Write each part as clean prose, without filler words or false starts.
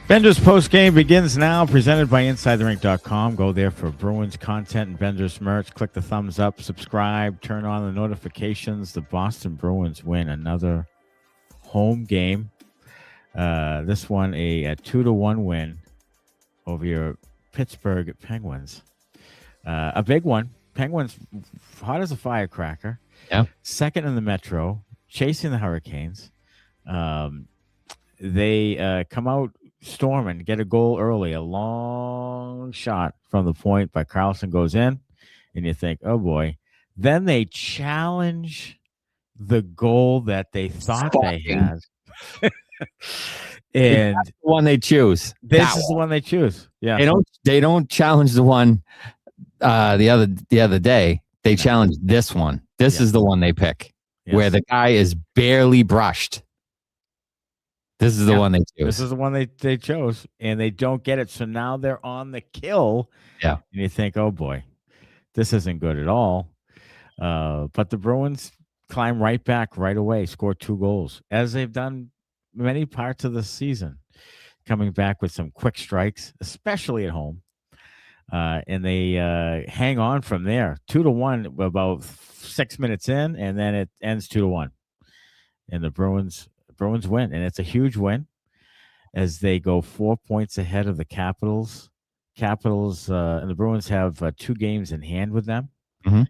Benders post game begins now, presented by InsideTheRink.com. Go there for Bruins content and Benders merch. Click the thumbs up, subscribe, turn on the notifications. The Boston Bruins win another home game. This one a 2-1 win over your Pittsburgh Penguins. A big one. Penguins hot as a firecracker. Yeah. Second in the Metro, chasing the Hurricanes. They come out storming, get a goal early. A long shot from the point by Carlson goes in, and you think, oh boy. Then they challenge the goal that they thought they had. And that's the one they choose. This is the one they choose. Yeah. They don't challenge the one the other day. They challenge this one. This is the one they pick. Yes. Where the guy is barely brushed. This is the one they choose. This is the one they chose, and they don't get it. So now they're on the kill. Yeah. And you think, oh boy, this isn't good at all. But the Bruins climb right back right away, score 2 goals, as they've done many parts of the season, coming back with some quick strikes, especially at home. And they hang on from there, 2-1 about 6 minutes in, and then it ends 2-1. And the Bruins win, and it's a huge win as they go 4 points ahead of the Capitals. And the Bruins have 2 games in hand with them. Mm-hmm.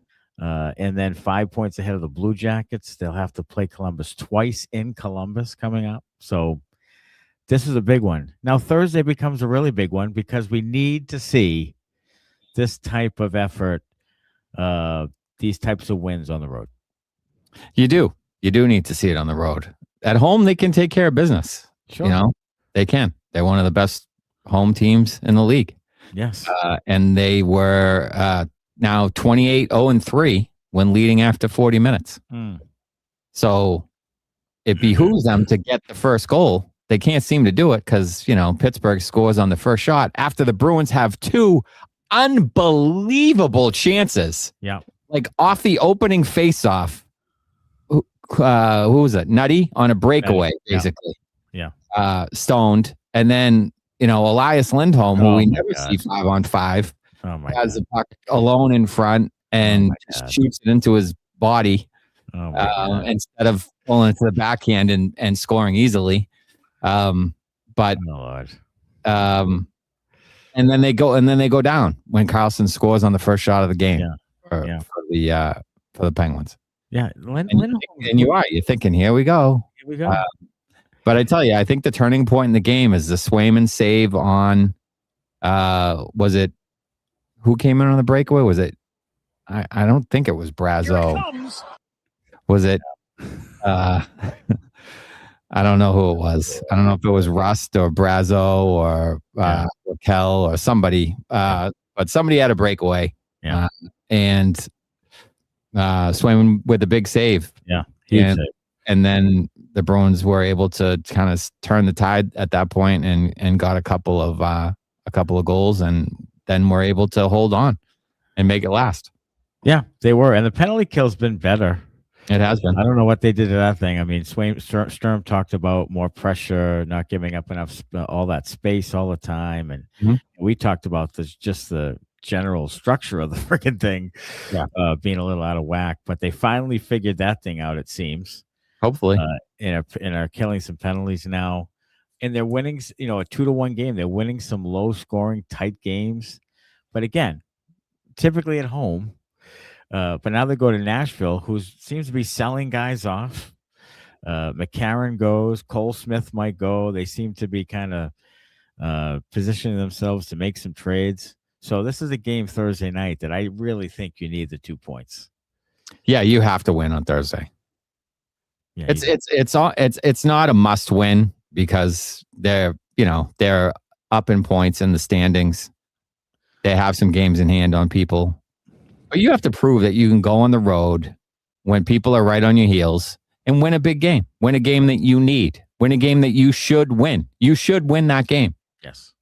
And then 5 points ahead of the Blue Jackets. They'll have to play Columbus twice in Columbus coming up. So this is a big one. Now Thursday becomes a really big one because we need to see this type of effort, these types of wins on the road. You do need to see it on the road. At home, they can take care of business. Sure. You know, they can. They're one of the best home teams in the league. Yes. And they were now 28-0-3 when leading after 40 minutes. So it behooves them to get the first goal. They can't seem to do it because, Pittsburgh scores on the first shot after the Bruins have 2 unbelievable chances. Yeah. Like off the opening faceoff. Who was it? Nutty on a breakaway, basically. Yeah. Stoned. And then, Elias Lindholm, who we never see 5-on-5, has the puck alone in front and shoots it into his body instead of pulling it to the backhand and scoring easily. And then they go down when Carlson scores on the first shot of the game for the Penguins. Yeah, you're thinking, here we go. But I tell you, I think the turning point in the game is the Swayman save on. Was it who came in on the breakaway? Was it? I don't think it was Brazo. Was it? I don't know who it was. I don't know if it was Rust or Brazo or Raquel or somebody. But somebody had a breakaway. Yeah, and. Swayman with a big save. Yeah. And then the Bruins were able to kind of turn the tide at that point and got a couple of goals and then were able to hold on and make it last. Yeah, they were. And the penalty kill's been better. It has been. I don't know what they did to that thing. I mean, Sturm talked about more pressure, not giving up enough, all that space all the time. And we talked about just the general structure of the freaking thing being a little out of whack, but they finally figured that thing out, it seems. Hopefully. And are killing some penalties now. And they're winning, a 2-1 game. They're winning some low-scoring, tight games. But again, typically at home. But now they go to Nashville, who seems to be selling guys off. McCarron goes. Cole Smith might go. They seem to be kind of positioning themselves to make some trades. So this is a game Thursday night that I really think you need the 2 points. Yeah, you have to win on Thursday. Yeah, it's not a must win because they're up in points in the standings. They have some games in hand on people. But you have to prove that you can go on the road when people are right on your heels and win a big game. Win a game that you need. Win a game that you should win. You should win that game. Yes.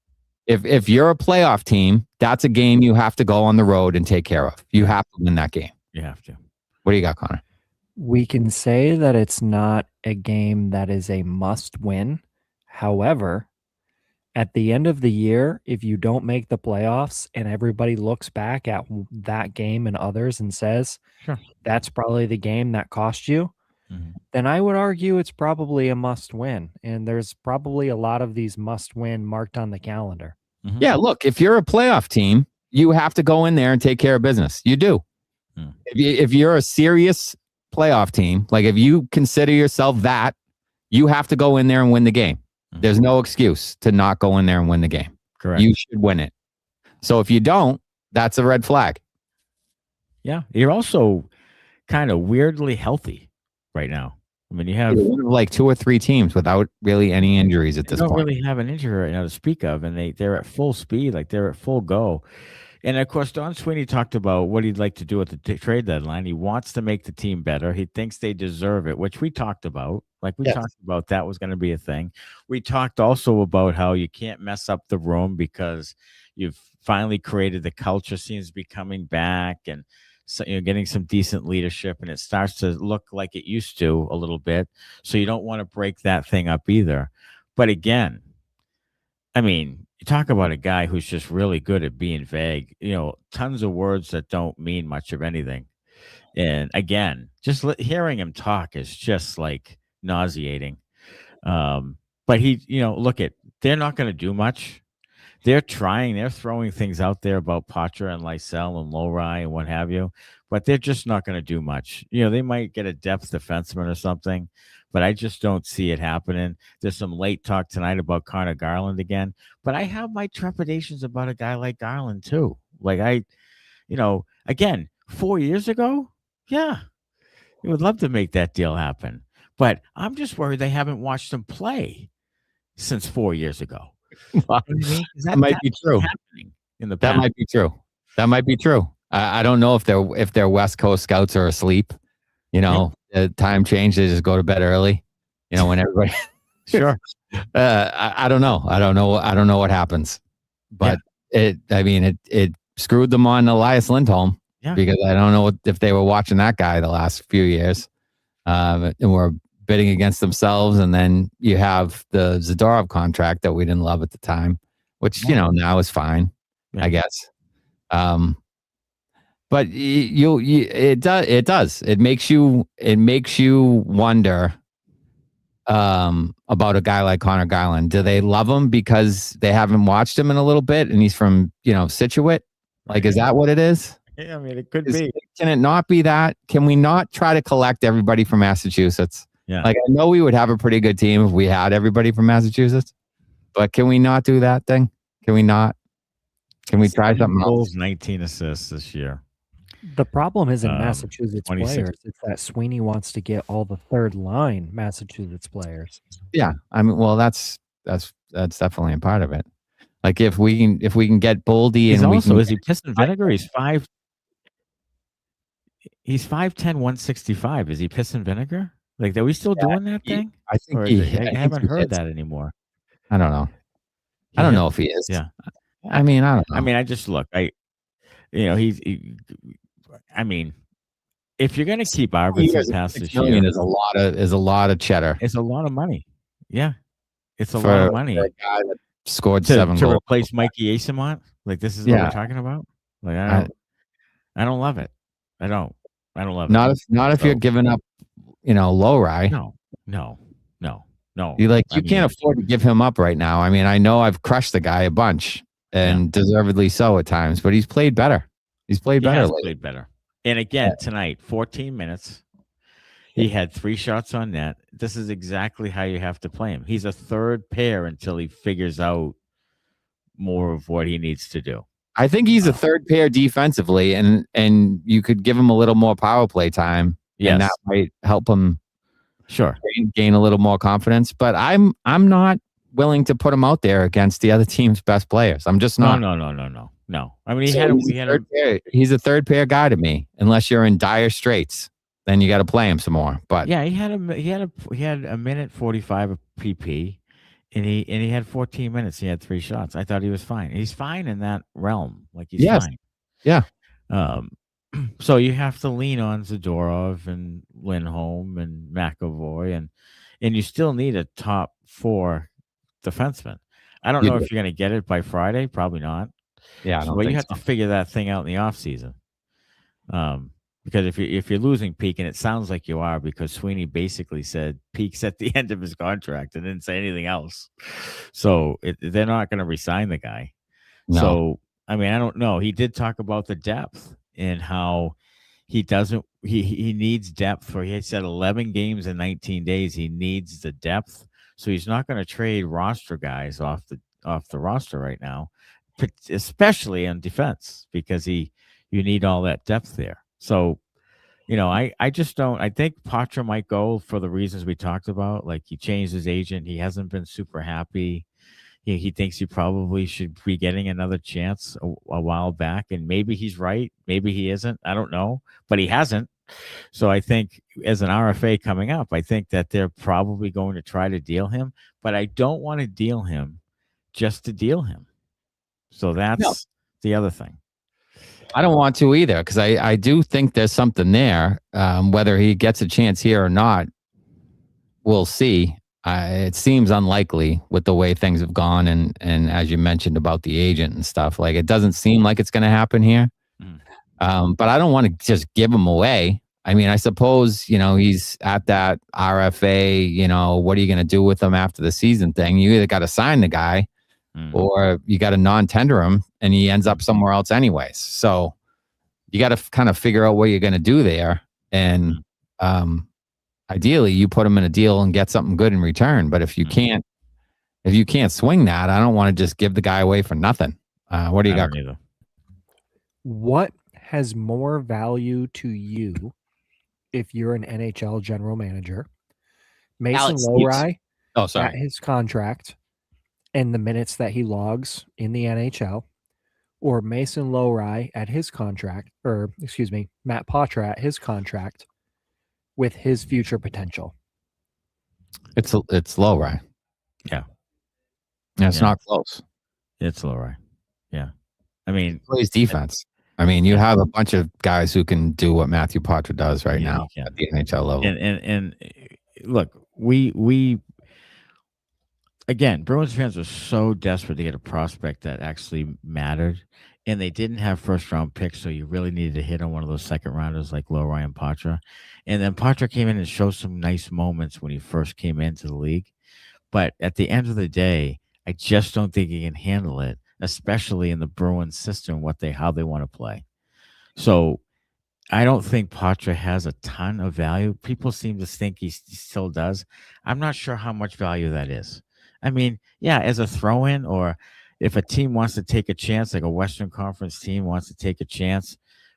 If you're a playoff team, that's a game you have to go on the road and take care of. You have to win that game. You have to. What do you got, Connor? We can say that it's not a game that is a must win. However, At the end of the year, if you don't make the playoffs and everybody looks back at that game and others and says, Sure. that's probably the game that cost you, then I would argue it's probably a must win. And there's probably a lot of these must win marked on the calendar. Yeah, look, if you're a playoff team, you have to go in there and take care of business. You do. If you're a serious playoff team, like if you consider yourself that, you have to go in there and win the game. There's no excuse to not go in there and win the game. Correct. You should win it. So if you don't, that's a red flag. Yeah. You're also kind of weirdly healthy right now. I mean, you have like 2 or 3 teams without really any injuries at this point. They don't really have an injury right now to speak of, and they're at full speed, like they're at full go. And of course, Don Sweeney talked about what he'd like to do at the trade deadline. He wants to make the team better. He thinks they deserve it, which we talked about. Like we talked about that was going to be a thing. We talked also about how you can't mess up the room because you've finally created the culture seems to be coming back and so, getting some decent leadership, and it starts to look like it used to a little bit. So you don't want to break that thing up either. But again, I mean, you talk about a guy who's just really good at being vague, tons of words that don't mean much of anything. And again, just hearing him talk is just like nauseating. But they're not going to do much. They're throwing things out there about Poitras and Lysell and Lohrei and what have you, but they're just not going to do much. They might get a depth defenseman or something, but I just don't see it happening. There's some late talk tonight about Connor Garland again, but I have my trepidations about a guy like Garland too. Like again, 4 years ago, yeah, we would love to make that deal happen, but I'm just worried they haven't watched him play since 4 years ago. That might be true. That might be true. That might be true. I don't know if their West Coast scouts are asleep. The time change, they just go to bed early. When everybody. Sure. I don't know. I don't know what happens, but it screwed them on Elias Lindholm because I don't know if they were watching that guy the last few years, and were bidding against themselves, and then you have the Zadorov contract that we didn't love at the time, which now is fine, I guess. But it does. It makes you wonder about a guy like Connor Garland. Do they love him because they haven't watched him in a little bit, and he's from Scituate? Like, is that what it is? Yeah, I mean, it could be. Can it not be that? Can we not try to collect everybody from Massachusetts? Yeah. Like, I know we would have a pretty good team if we had everybody from Massachusetts, but can we not do that thing? Can we not? Can we try something else? 19 assists this year. The problem isn't Massachusetts players. It's that Sweeney wants to get all the third line Massachusetts players. Yeah. I mean, well, that's definitely a part of it. Like if we can get Boldy, is he pissing vinegar? He's 5'10", 165. Is he pissing vinegar? Like, are we still doing that thing? I think I haven't heard that anymore. I don't know. I don't know if he is. Yeah. I mean, I don't know. I mean, I just look. I mean, if you're going to keep Arvidsson past this year, is a lot of cheddar. It's a lot of money. Yeah, it's a lot of money. For a guy that scored to 7 goals. Replace Mikey Eyssimont. Like, this is what we're talking about. Like, I don't love it. I don't love it. Not if you're giving up, Lohrei. No. You can't afford to give him up right now. I mean, I know I've crushed the guy a bunch, and deservedly so at times, but he's played better. He's played better. Played better. And again, tonight, 14 minutes. He had 3 shots on net. This is exactly how you have to play him. He's a third pair until he figures out more of what he needs to do. I think he's a third pair defensively, and you could give him a little more power play time, and that might help him gain a little more confidence. But I'm not willing to put him out there against the other team's best players. I'm just not. No. I mean, he's a third pair guy to me. Unless you're in dire straits, then you got to play him some more. But yeah, he had a minute 45 of PP, and he had 14 minutes. He had 3 shots. I thought he was fine. He's fine in that realm. Like, he's fine. Yeah. So you have to lean on Zadorov and Lindholm and McAvoy, and you still need a top 4 defenseman. I don't know if you're going to get it by Friday. Probably not. Yeah, I don't so think you have to figure that thing out in the off season. Because if you're losing Peeke, and it sounds like you are, because Sweeney basically said Peeke's at the end of his contract and didn't say anything else. So they're not going to re-sign the guy. No. So I mean, I don't know. He did talk about the depth and how he needs depth for. He said 11 games in 19 days. He needs the depth, so he's not going to trade roster guys off the roster right now, especially in defense, because you need all that depth there. So, I just don't. I think Poitras might go for the reasons we talked about. Like, he changed his agent. He hasn't been super happy. He thinks he probably should be getting another chance a while back, and maybe he's right. Maybe he isn't. I don't know, but he hasn't. So I think as an RFA coming up, I think that they're probably going to try to deal him, but I don't want to deal him just to deal him. So that's the other thing. I don't want to either, because I do think there's something there. Whether he gets a chance here or not, we'll see. It seems unlikely with the way things have gone, and as you mentioned about the agent and stuff, like, it doesn't seem like it's going to happen here. But I don't want to just give him away. I mean, I suppose, he's at that RFA, what are you going to do with him after the season thing? You either got to sign the guy or you got to non-tender him, and he ends up somewhere else anyways. So you got to kind of figure out what you're going to do there. And ideally, you put him in a deal and get something good in return. But if you can't swing that, I don't want to just give the guy away for nothing. What do you got? What has more value to you if you're an NHL general manager? Mason Lohrei at his contract and the minutes that he logs in the NHL, or Mason Lohrei at his contract, or excuse me, Matt Poitras at his contract with his future potential? It's Lohrei. Yeah. It's not close. It's Lohrei. Yeah. I mean, he plays defense. I mean, you have a bunch of guys who can do what Matthew Poitras does right now at the NHL level. And look, we again, Bruins fans were so desperate to get a prospect that actually mattered, and they didn't have first-round picks, so you really needed to hit on one of those second-rounders like Lohrei and Poitras. And then Poitras came in and showed some nice moments when he first came into the league. But at the end of the day, I just don't think he can handle it, especially in the Bruins system, how they want to play. So I don't think Poitras has a ton of value. People seem to think he still does. I'm not sure how much value that is. I mean, yeah, as a throw-in, or if a team wants to take a chance, like a Western Conference team wants to take a chance,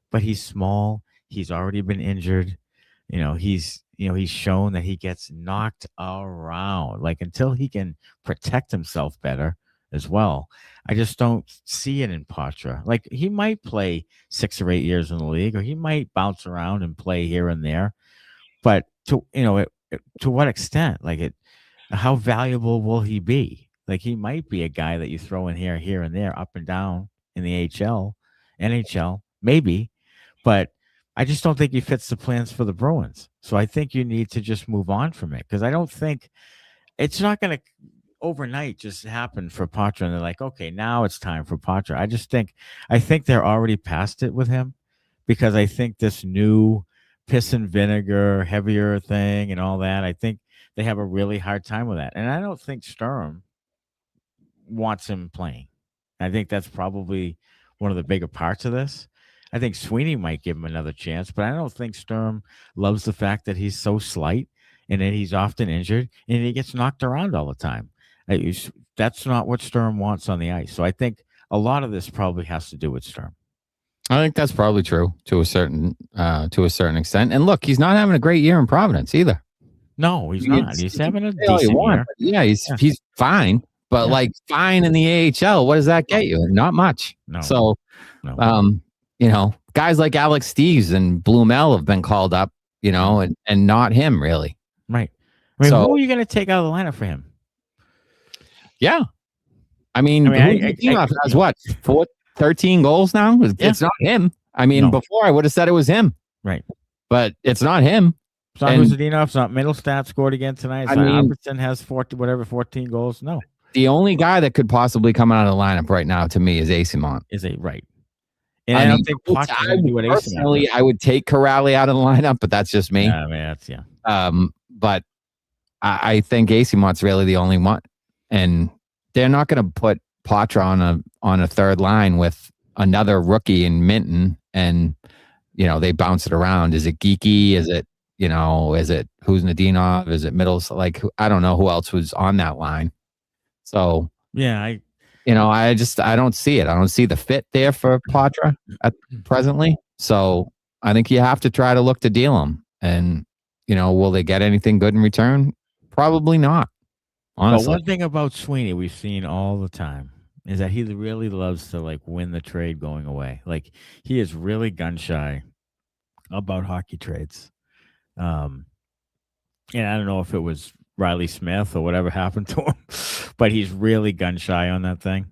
but he's small. He's already been injured. He's shown that he gets knocked around. Like, until he can protect himself better as well, I just don't see it in Poitras. Like, he might play 6 or 8 years in the league, or he might bounce around and play here and there, but to what extent? Like, how valuable will he be? Like, he might be a guy that you throw in here and there, up and down in the NHL, maybe, but I just don't think he fits the plans for the Bruins. So I think you need to just move on from it, because I don't think it's not going to overnight just happen for Poitras. And they're like, okay, now it's time for Poitras. I think they're already past it with him, because I think this new piss and vinegar, heavier thing and all that, I think they have a really hard time with that. And I don't think Sturm wants him playing. I think that's probably one of the bigger parts of this. I think Sweeney might give him another chance, but I don't think Sturm loves the fact that he's so slight and that he's often injured and he gets knocked around all the time. That's not what Sturm wants on the ice. So I think a lot of this probably has to do with Sturm. I think that's probably true to a certain extent. And look, he's not having a great year in Providence either. No, he's not. He's having a decent year. Yeah, he's fine. But like, fine in the AHL, what does that get you? Not much. No. So, guys like Alex Steves and Blumel have been called up, and not him really. Right. I mean, who are you going to take out of the lineup for him? Yeah. I mean has what? 13 goals now? It's not him. I mean, before I would have said it was him. Right. But it's not him. It's not Zadorov. It's not Middlestat scored again tonight. It's not Albertson has 14 goals. No. The only guy that could possibly come out of the lineup right now to me is Eyssimont. Right. And I don't think Poitras would do what Eyssimont does. I would take Kuraly out of the lineup, but that's just me. Yeah, man, but I think Eysimont's really the only one, and they're not going to put Poitras on a third line with another rookie in Minton, and they bounce it around. Is it Geekie? Is it who's Nadinov? Is it Middles? Like, I don't know who else was on that line. So yeah, I don't see it. I don't see the fit there for Poitras presently. So I think you have to try to look to deal him. And will they get anything good in return? Probably not. Honestly, but one thing about Sweeney we've seen all the time is that he really loves to win the trade going away. Like, he is really gun shy about hockey trades. And I don't know if it was Riley Smith or whatever happened to him, but he's really gun shy on that thing.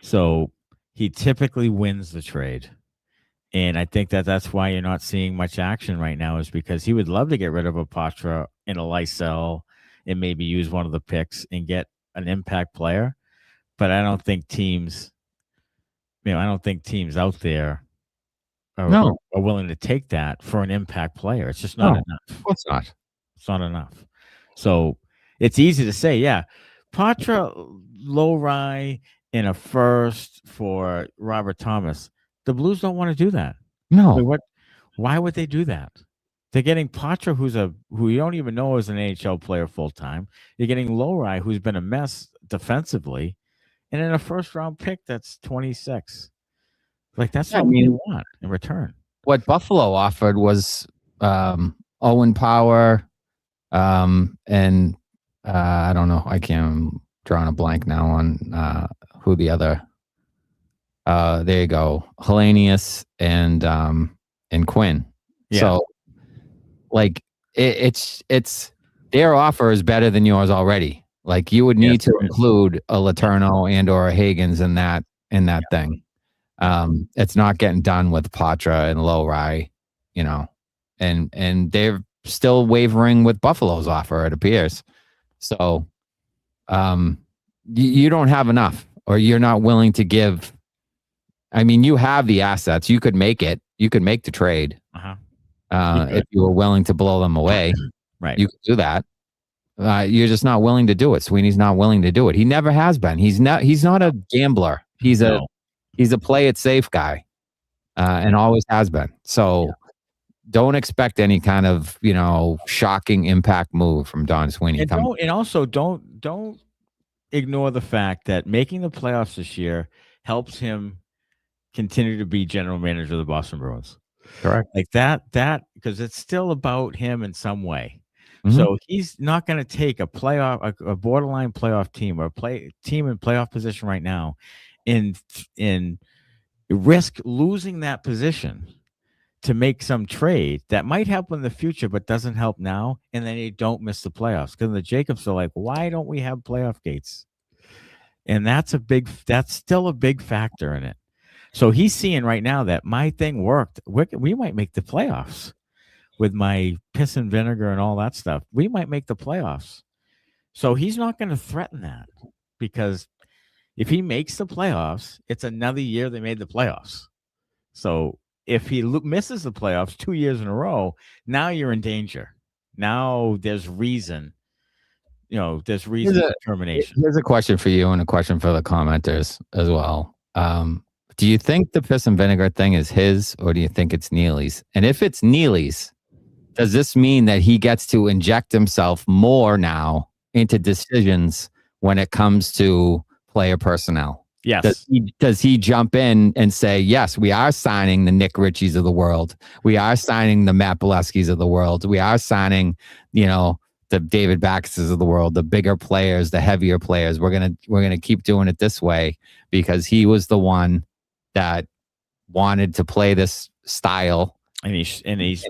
So he typically wins the trade. And I think that's why you're not seeing much action right now, is because he would love to get rid of a Poitras and a Lysell and maybe use one of the picks and get an impact player. But I don't think teams out there are willing to take that for an impact player. It's just not enough. It's not. It's not enough. So it's easy to say, yeah, Poitras, Lohrei, and a first for Robert Thomas. The Blues don't want to do that. No. Why would they do that? They're getting Poitras, who you don't even know is an NHL player full time. You're getting Lohrei, who's been a mess defensively, and then a first round pick that's 26. That's what we want in return. What Buffalo offered was Owen Power, and I don't know. I'm drawing a blank now on who the other. There you go, Hellenius and Quinn. Yeah. So, it's their offer is better than yours already. You would need to include a Letourneau and or a Higgins in that thing. It's not getting done with Poitras and Lohrei, and they're still wavering with Buffalo's offer, it appears. So, you don't have enough, or you're not willing to give. I mean, you have the assets. You could make it. You could make the trade. If you were willing to blow them away. Right. You could do that. You're just not willing to do it. Sweeney's not willing to do it. He never has been. He's not a gambler. He's a play it safe guy, and always has been. So don't expect any kind of shocking impact move from Don Sweeney. And also don't ignore the fact that making the playoffs this year helps him continue to be general manager of the Boston Bruins. Correct. That because it's still about him in some way. Mm-hmm. So he's not going to take a borderline playoff team or team in playoff position right now and risk losing that position to make some trade that might help in the future but doesn't help now, and then you don't miss the playoffs. Because the Jacobs are like, why don't we have playoff gates? And that's still a big factor in it. So he's seeing right now that my thing worked. We might make the playoffs with my piss and vinegar and all that stuff. We might make the playoffs. So he's not going to threaten that, because if he makes the playoffs, it's another year they made the playoffs. So if he misses the playoffs 2 years in a row, now you're in danger. Now there's reason. There's reason for termination. Here's a question for you and a question for the commenters as well. Do you think the piss and vinegar thing is his, or do you think it's Neely's? And if it's Neely's, does this mean that he gets to inject himself more now into decisions when it comes to player personnel? Yes. Does he jump in and say, yes, we are signing the Nick Ritchies of the world. We are signing the Matt Boleskis of the world. We are signing, the David Baxters of the world, the bigger players, the heavier players. We're gonna keep doing it this way because he was the one that wanted to play this style, and he's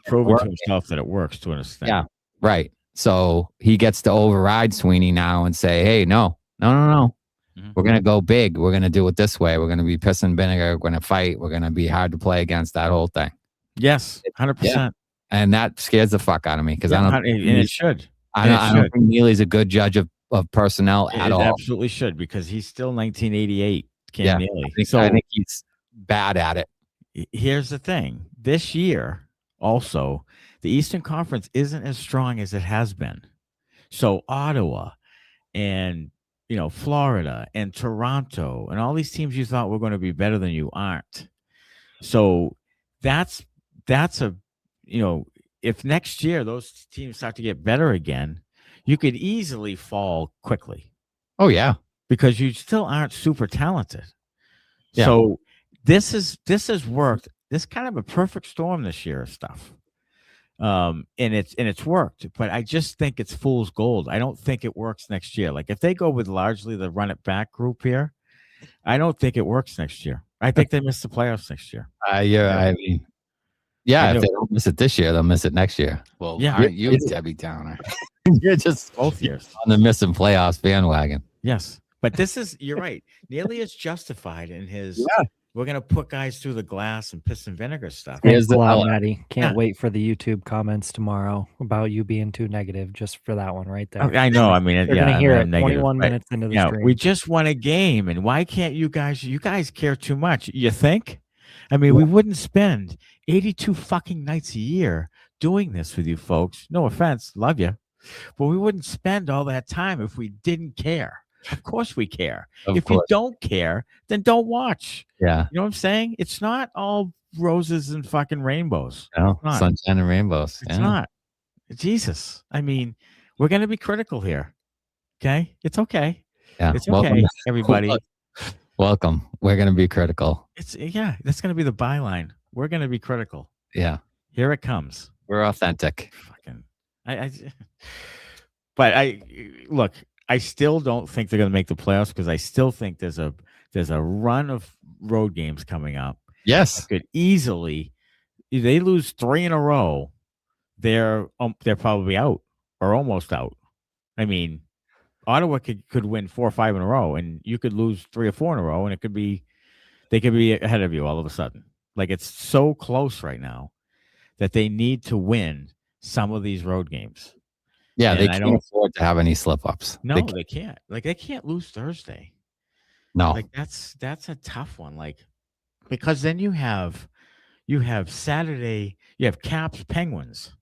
proven to himself that it works to an extent. Yeah, right. So he gets to override Sweeney now and say, "Hey, no. Mm-hmm. We're gonna go big. We're gonna do it this way. We're gonna be piss and vinegar. We're gonna fight. We're gonna be hard to play against." That whole thing. Yes, 100%. And that scares the fuck out of me because I don't. And it should. I don't think Neely's a good judge of of personnel at all. It absolutely should, because he's still 1988 Cam Neely. I think he's bad at it. Here's the thing. This year, also, the Eastern Conference isn't as strong as it has been. So Ottawa and Florida and Toronto and all these teams you thought were going to be better than you aren't. So that's a if next year those teams start to get better again, you could easily fall quickly. Oh yeah, because you still aren't super talented. Yeah. So this has worked. This kind of a perfect storm this year of stuff. And it's worked, but I just think it's fool's gold. I don't think it works next year. Like if they go with largely the run it back group here, I don't think it works next year. I think they miss the playoffs next year. I mean, if they don't miss it this year, they'll miss it next year. Well, aren't you Debbie Downer? You're just both years on the missing playoffs bandwagon. Yes, but you're right. Neely is justified in his. We're going to put guys through the glass and piss and vinegar stuff. Here's the Maddie. Can't wait for the YouTube comments tomorrow about you being too negative, just for that one right there. I know. I mean, you're going to hear it 21 minutes into the stream. We just won a game, and why can't you guys care too much? You think? I mean, we wouldn't spend 82 fucking nights a year doing this with you folks. No offense. Love you. But we wouldn't spend all that time if we didn't care. Of course we care. If you don't care, then don't watch. Yeah. You know what I'm saying? It's not all roses and fucking rainbows. No, sunshine and rainbows. It's not. Jesus. I mean, we're going to be critical here. Okay? It's okay. Yeah. It's okay, everybody. Welcome. We're going to be critical. That's going to be the byline. We're going to be critical. Yeah. Here it comes. We're authentic. Fucking. But I still don't think they're going to make the playoffs because I still think there's a run of road games coming up. Yes, could easily. If they lose 3 in a row, they're probably out or almost out. I mean, Ottawa could win 4 or 5 in a row, and you could lose 3 or 4 in a row, and they could be ahead of you all of a sudden. Like it's so close right now that they need to win some of these road games. Yeah, they can't afford to have any slip-ups. No, they can't. Like they can't lose Thursday. No, like that's a tough one. Like because then you have Saturday. You have Caps Penguins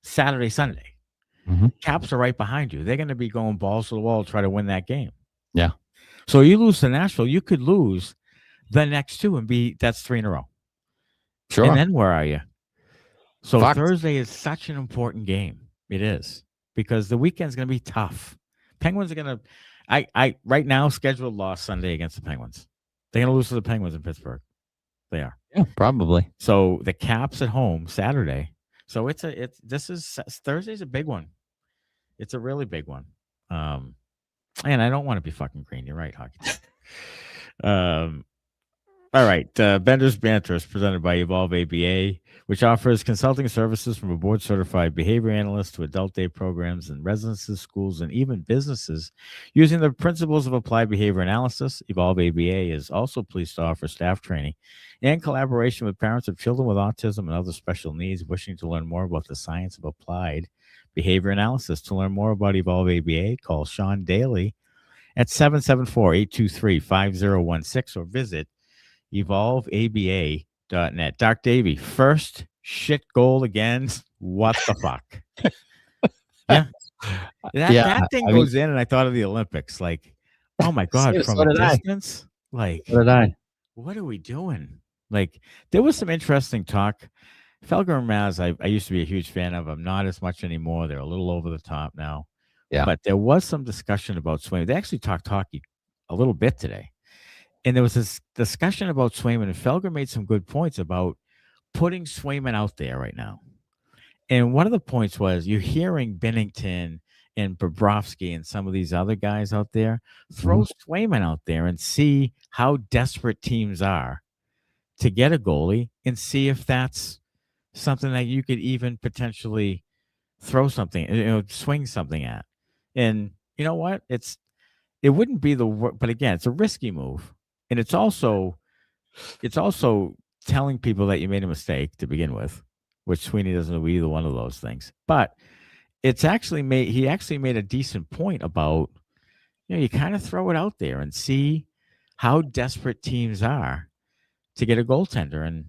Saturday Sunday. Mm-hmm. Caps are right behind you. They're going to be going balls to the wall to try to win that game. Yeah. So you lose to Nashville, you could lose the next 2 and that's 3 in a row. Sure. And then where are you? So Fuck. Thursday is such an important game. It is. Because the weekend's going to be tough. Penguins are going to, I right now scheduled loss Sunday against the Penguins. They're going to lose to the Penguins in Pittsburgh. They are. Yeah, probably. So the Caps at home Saturday. So Thursday's a big one. It's a really big one. And I don't want to be fucking green. You're right, Hockey. All right. Benders Banter is presented by Evolve ABA, which offers consulting services from a board-certified behavior analyst to adult day programs in residences, schools, and even businesses using the principles of applied behavior analysis. Evolve ABA is also pleased to offer staff training and collaboration with parents of children with autism and other special needs wishing to learn more about the science of applied behavior analysis. To learn more about Evolve ABA, call Sean Daly at 774-823-5016 or visit evolveaba.net. Dark Davy, first shit goal again. What the fuck? That thing goes in, and I thought of the Olympics. Like, oh my God, from a distance. Like, what are we doing? Like, there was some interesting talk. Felger and Maz, I used to be a huge fan of. I'm not as much anymore. They're a little over the top now. Yeah. But there was some discussion about Swayman. They actually talked hockey a little bit today. And there was this discussion about Swayman, and Felger made some good points about putting Swayman out there right now. And one of the points was you're hearing Binnington and Bobrovsky and some of these other guys out there throw Swayman out there and see how desperate teams are to get a goalie and see if that's something that you could even potentially throw something, swing something at. And you know what? It wouldn't be but again, it's a risky move. And it's also telling people that you made a mistake to begin with, which Sweeney doesn't do either one of those things. But he actually made a decent point about, you kind of throw it out there and see how desperate teams are to get a goaltender, and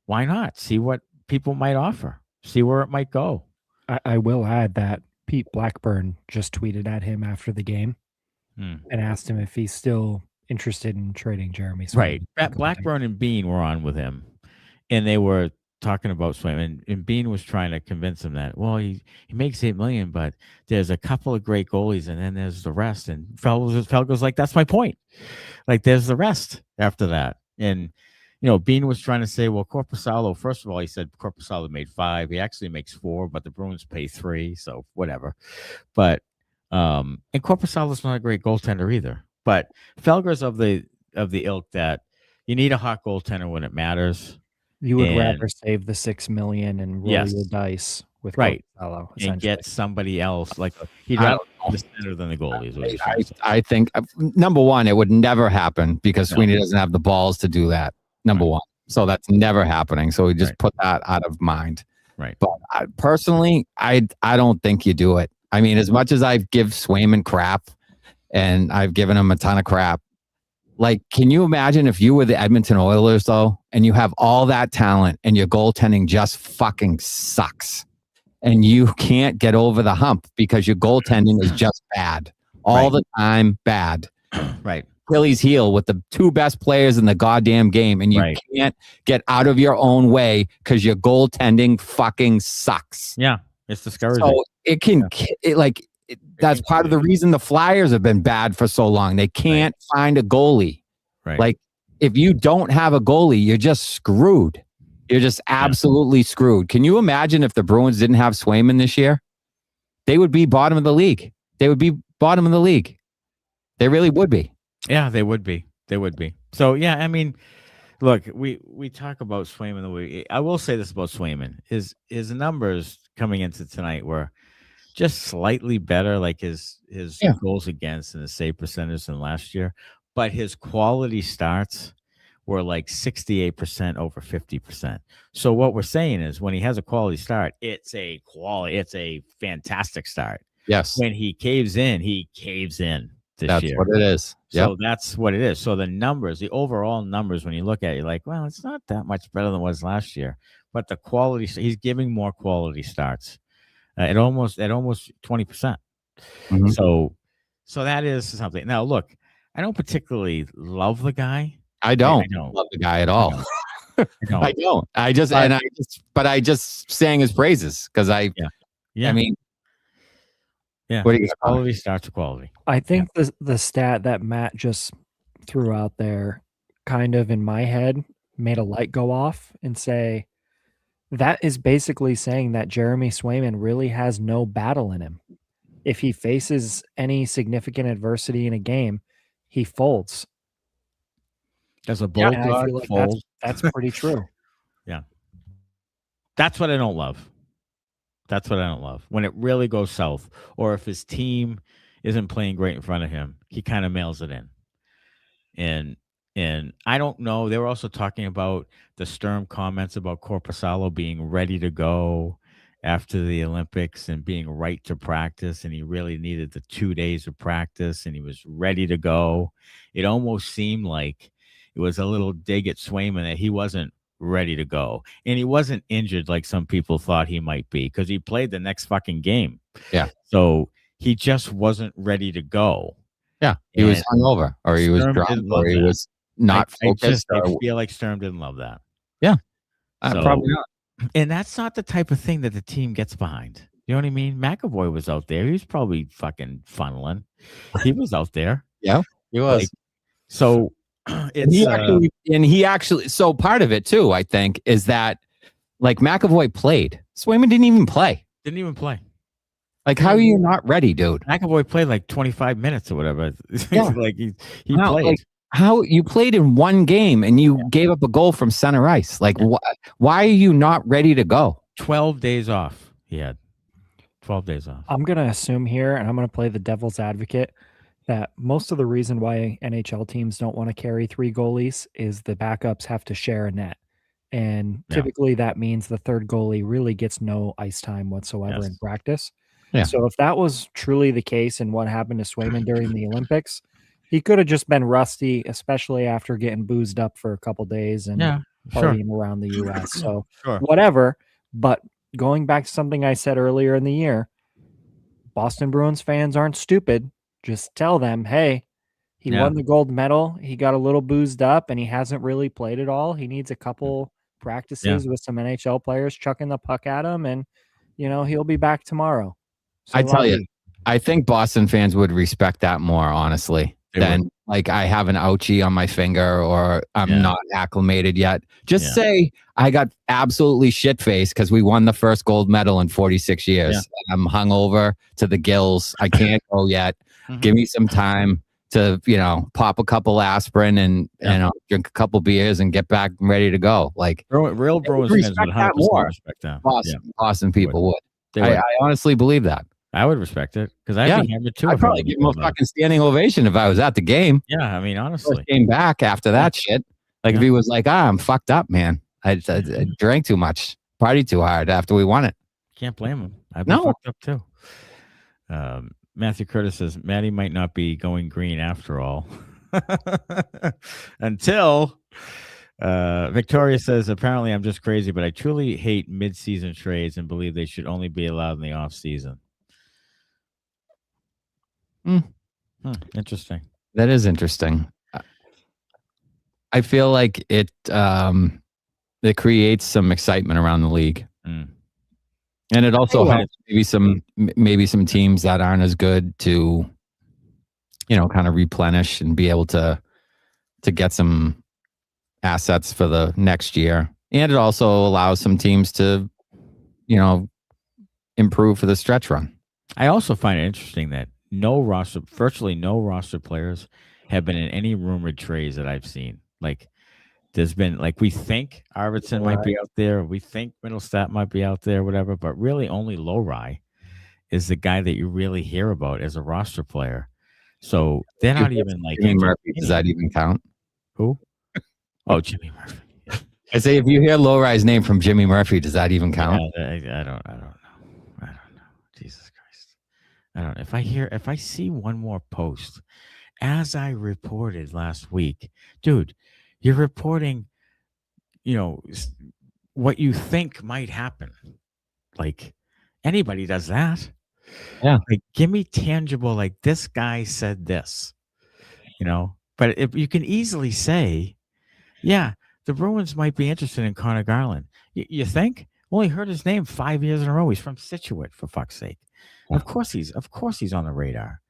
why not see what people might offer, see where it might go. I will add that Pete Blackburn just tweeted at him after the game and asked him if he's still interested in trading Jeremy Swayman. Right. Blackburn and Bean were on with him, and they were talking about Swayman, and Bean was trying to convince him that, well, he makes $8 million, but there's a couple of great goalies, and then there's the rest. And Felgo's like, that's my point. Like, there's the rest after that. And Bean was trying to say, well, Korpisalo, first of all, he said Korpisalo made $5. He actually makes $4, but the Bruins pay $3, so whatever. But and Korpisalo's not a great goaltender either. But Felger's of the ilk that you need a hot goaltender when it matters. You would rather save the $6 million and roll your dice with Korpisalo, and get somebody else. Like, he'd rather be the center than the goalies. I think number one, it would never happen because Sweeney doesn't have the balls to do that. Number one, so that's never happening. So we just put that out of mind. Right. But personally, I don't think you do it. I mean, as much as I've give Swayman crap, and I've given him a ton of crap. Like, can you imagine if you were the Edmonton Oilers, though, and you have all that talent and your goaltending just fucking sucks and you can't get over the hump because your goaltending is just bad all the time, bad. Right. Achilles heel with the two best players in the goddamn game, and you can't get out of your own way because your goaltending fucking sucks. Yeah, it's discouraging. So it can, that's part of the reason the Flyers have been bad for so long. They can't find a goalie. Right. Like, if you don't have a goalie, you're just screwed. You're just absolutely screwed. Can you imagine if the Bruins didn't have Swayman this year? They would be bottom of the league. They would be bottom of the league. They really would be. Yeah, they would be. They would be. So, yeah, I mean, look, we talk about Swayman. I will say this about Swayman. His numbers coming into tonight were just slightly better, like his goals against and his save percentage than last year. But his quality starts were like 68% over 50%. So what we're saying is when he has a quality start, it's a fantastic start. Yes. When he caves in this year. That's what it is. So that's what it is. So the numbers, the overall numbers, when you look at it, you're like, well, it's not that much better than it was last year. But the quality, he's giving more quality starts. At almost 20%. Mm-hmm. So that is something. Now, look, I don't particularly love the guy. I don't love the guy at all. I don't. I just sang his praises because I mean, what do you quality starts with quality. I think the stat that Matt just threw out there, kind of in my head, made a light go off and say, that is basically saying that Jeremy Swayman really has no battle in him. If he faces any significant adversity in a game, he folds. As a bulldog, folds. That's pretty true. Yeah. That's what I don't love. When it really goes south, or if his team isn't playing great in front of him, he kind of mails it in. And I don't know. They were also talking about the Sturm comments about Korpisalo being ready to go after the Olympics and being right to practice. And he really needed the 2 days of practice and he was ready to go. It almost seemed like it was a little dig at Swayman that he wasn't ready to go. And he wasn't injured like some people thought he might be because he played the next fucking game. Yeah. So he just wasn't ready to go. Yeah. He was hungover or he was drunk or he was not focused. I feel like Sturm didn't love that. Yeah. Probably not. And that's not the type of thing that the team gets behind. You know what I mean? McAvoy was out there. He was probably fucking funneling. He was out there. Yeah, he was. So he actually, so part of it too, I think, is that like McAvoy played. Swayman didn't even play. Like, how are you not ready, dude? McAvoy played like 25 minutes or whatever. Yeah. Like he played. Like, how you played in one game and you gave up a goal from center ice. Like, why are you not ready to go? 12 days off. He had 12 days off. I'm going to assume here, and I'm going to play the devil's advocate, that most of the reason why NHL teams don't want to carry 3 goalies is the backups have to share a net. And typically that means the third goalie really gets no ice time whatsoever in practice. Yeah. So if that was truly the case and what happened to Swayman during the Olympics, he could have just been rusty, especially after getting boozed up for a couple days and partying around the U.S. So whatever. But going back to something I said earlier in the year, Boston Bruins fans aren't stupid. Just tell them, hey, he won the gold medal. He got a little boozed up, and he hasn't really played at all. He needs a couple practices with some NHL players chucking the puck at him, and, he'll be back tomorrow. So I tell you, I think Boston fans would respect that more, honestly, than like I have an ouchie on my finger or I'm not acclimated yet. Just say I got absolutely shit-faced because we won the first gold medal in 46 years. I'm hungover to the gills. I can't go yet. Give me some time to, pop a couple aspirin and drink a couple beers and get back ready to go. Like real Bruins fans would 100% respect that. Boston people would. I honestly believe that. I would respect it because I'd be hammered too. I'd probably give him a fucking standing ovation if I was at the game. Yeah, I mean, honestly, first game back after that shit. Like if he was like, I'm fucked up, man. I drank too much, partied too hard after we won it. Can't blame him. I've been fucked up too. Matthew Curtis says Maddie might not be going green after all. Until Victoria says, apparently I'm just crazy, but I truly hate mid-season trades and believe they should only be allowed in the off-season. Interesting. That is interesting. I feel like it creates some excitement around the league. And it also helps maybe some teams that aren't as good to, kind of replenish and be able to get some assets for the next year. And it also allows some teams to, improve for the stretch run. I also find it interesting that virtually no roster players have been in any rumored trades that I've seen. Like there's been, like, we think Arvidsson might be out there. We think Middlestat might be out there, whatever, but really only Lohrei is the guy that you really hear about as a roster player. So they're not even like Jimmy Murphy. Does that even count? Who? Oh, Jimmy Murphy. Yeah. I say, if you hear Lohrei's name from Jimmy Murphy, does that even count? Yeah, I don't know. Jesus Christ. I don't know. If I see one more post, as I reported last week, dude, you're reporting, what you think might happen. Like anybody does that. Yeah. Like, give me tangible, like this guy said this, but if you can easily say, the Bruins might be interested in Connor Garland. You think? Only heard his name 5 years in a row. He's from Scituate, for fuck's sake. Of course he's on the radar.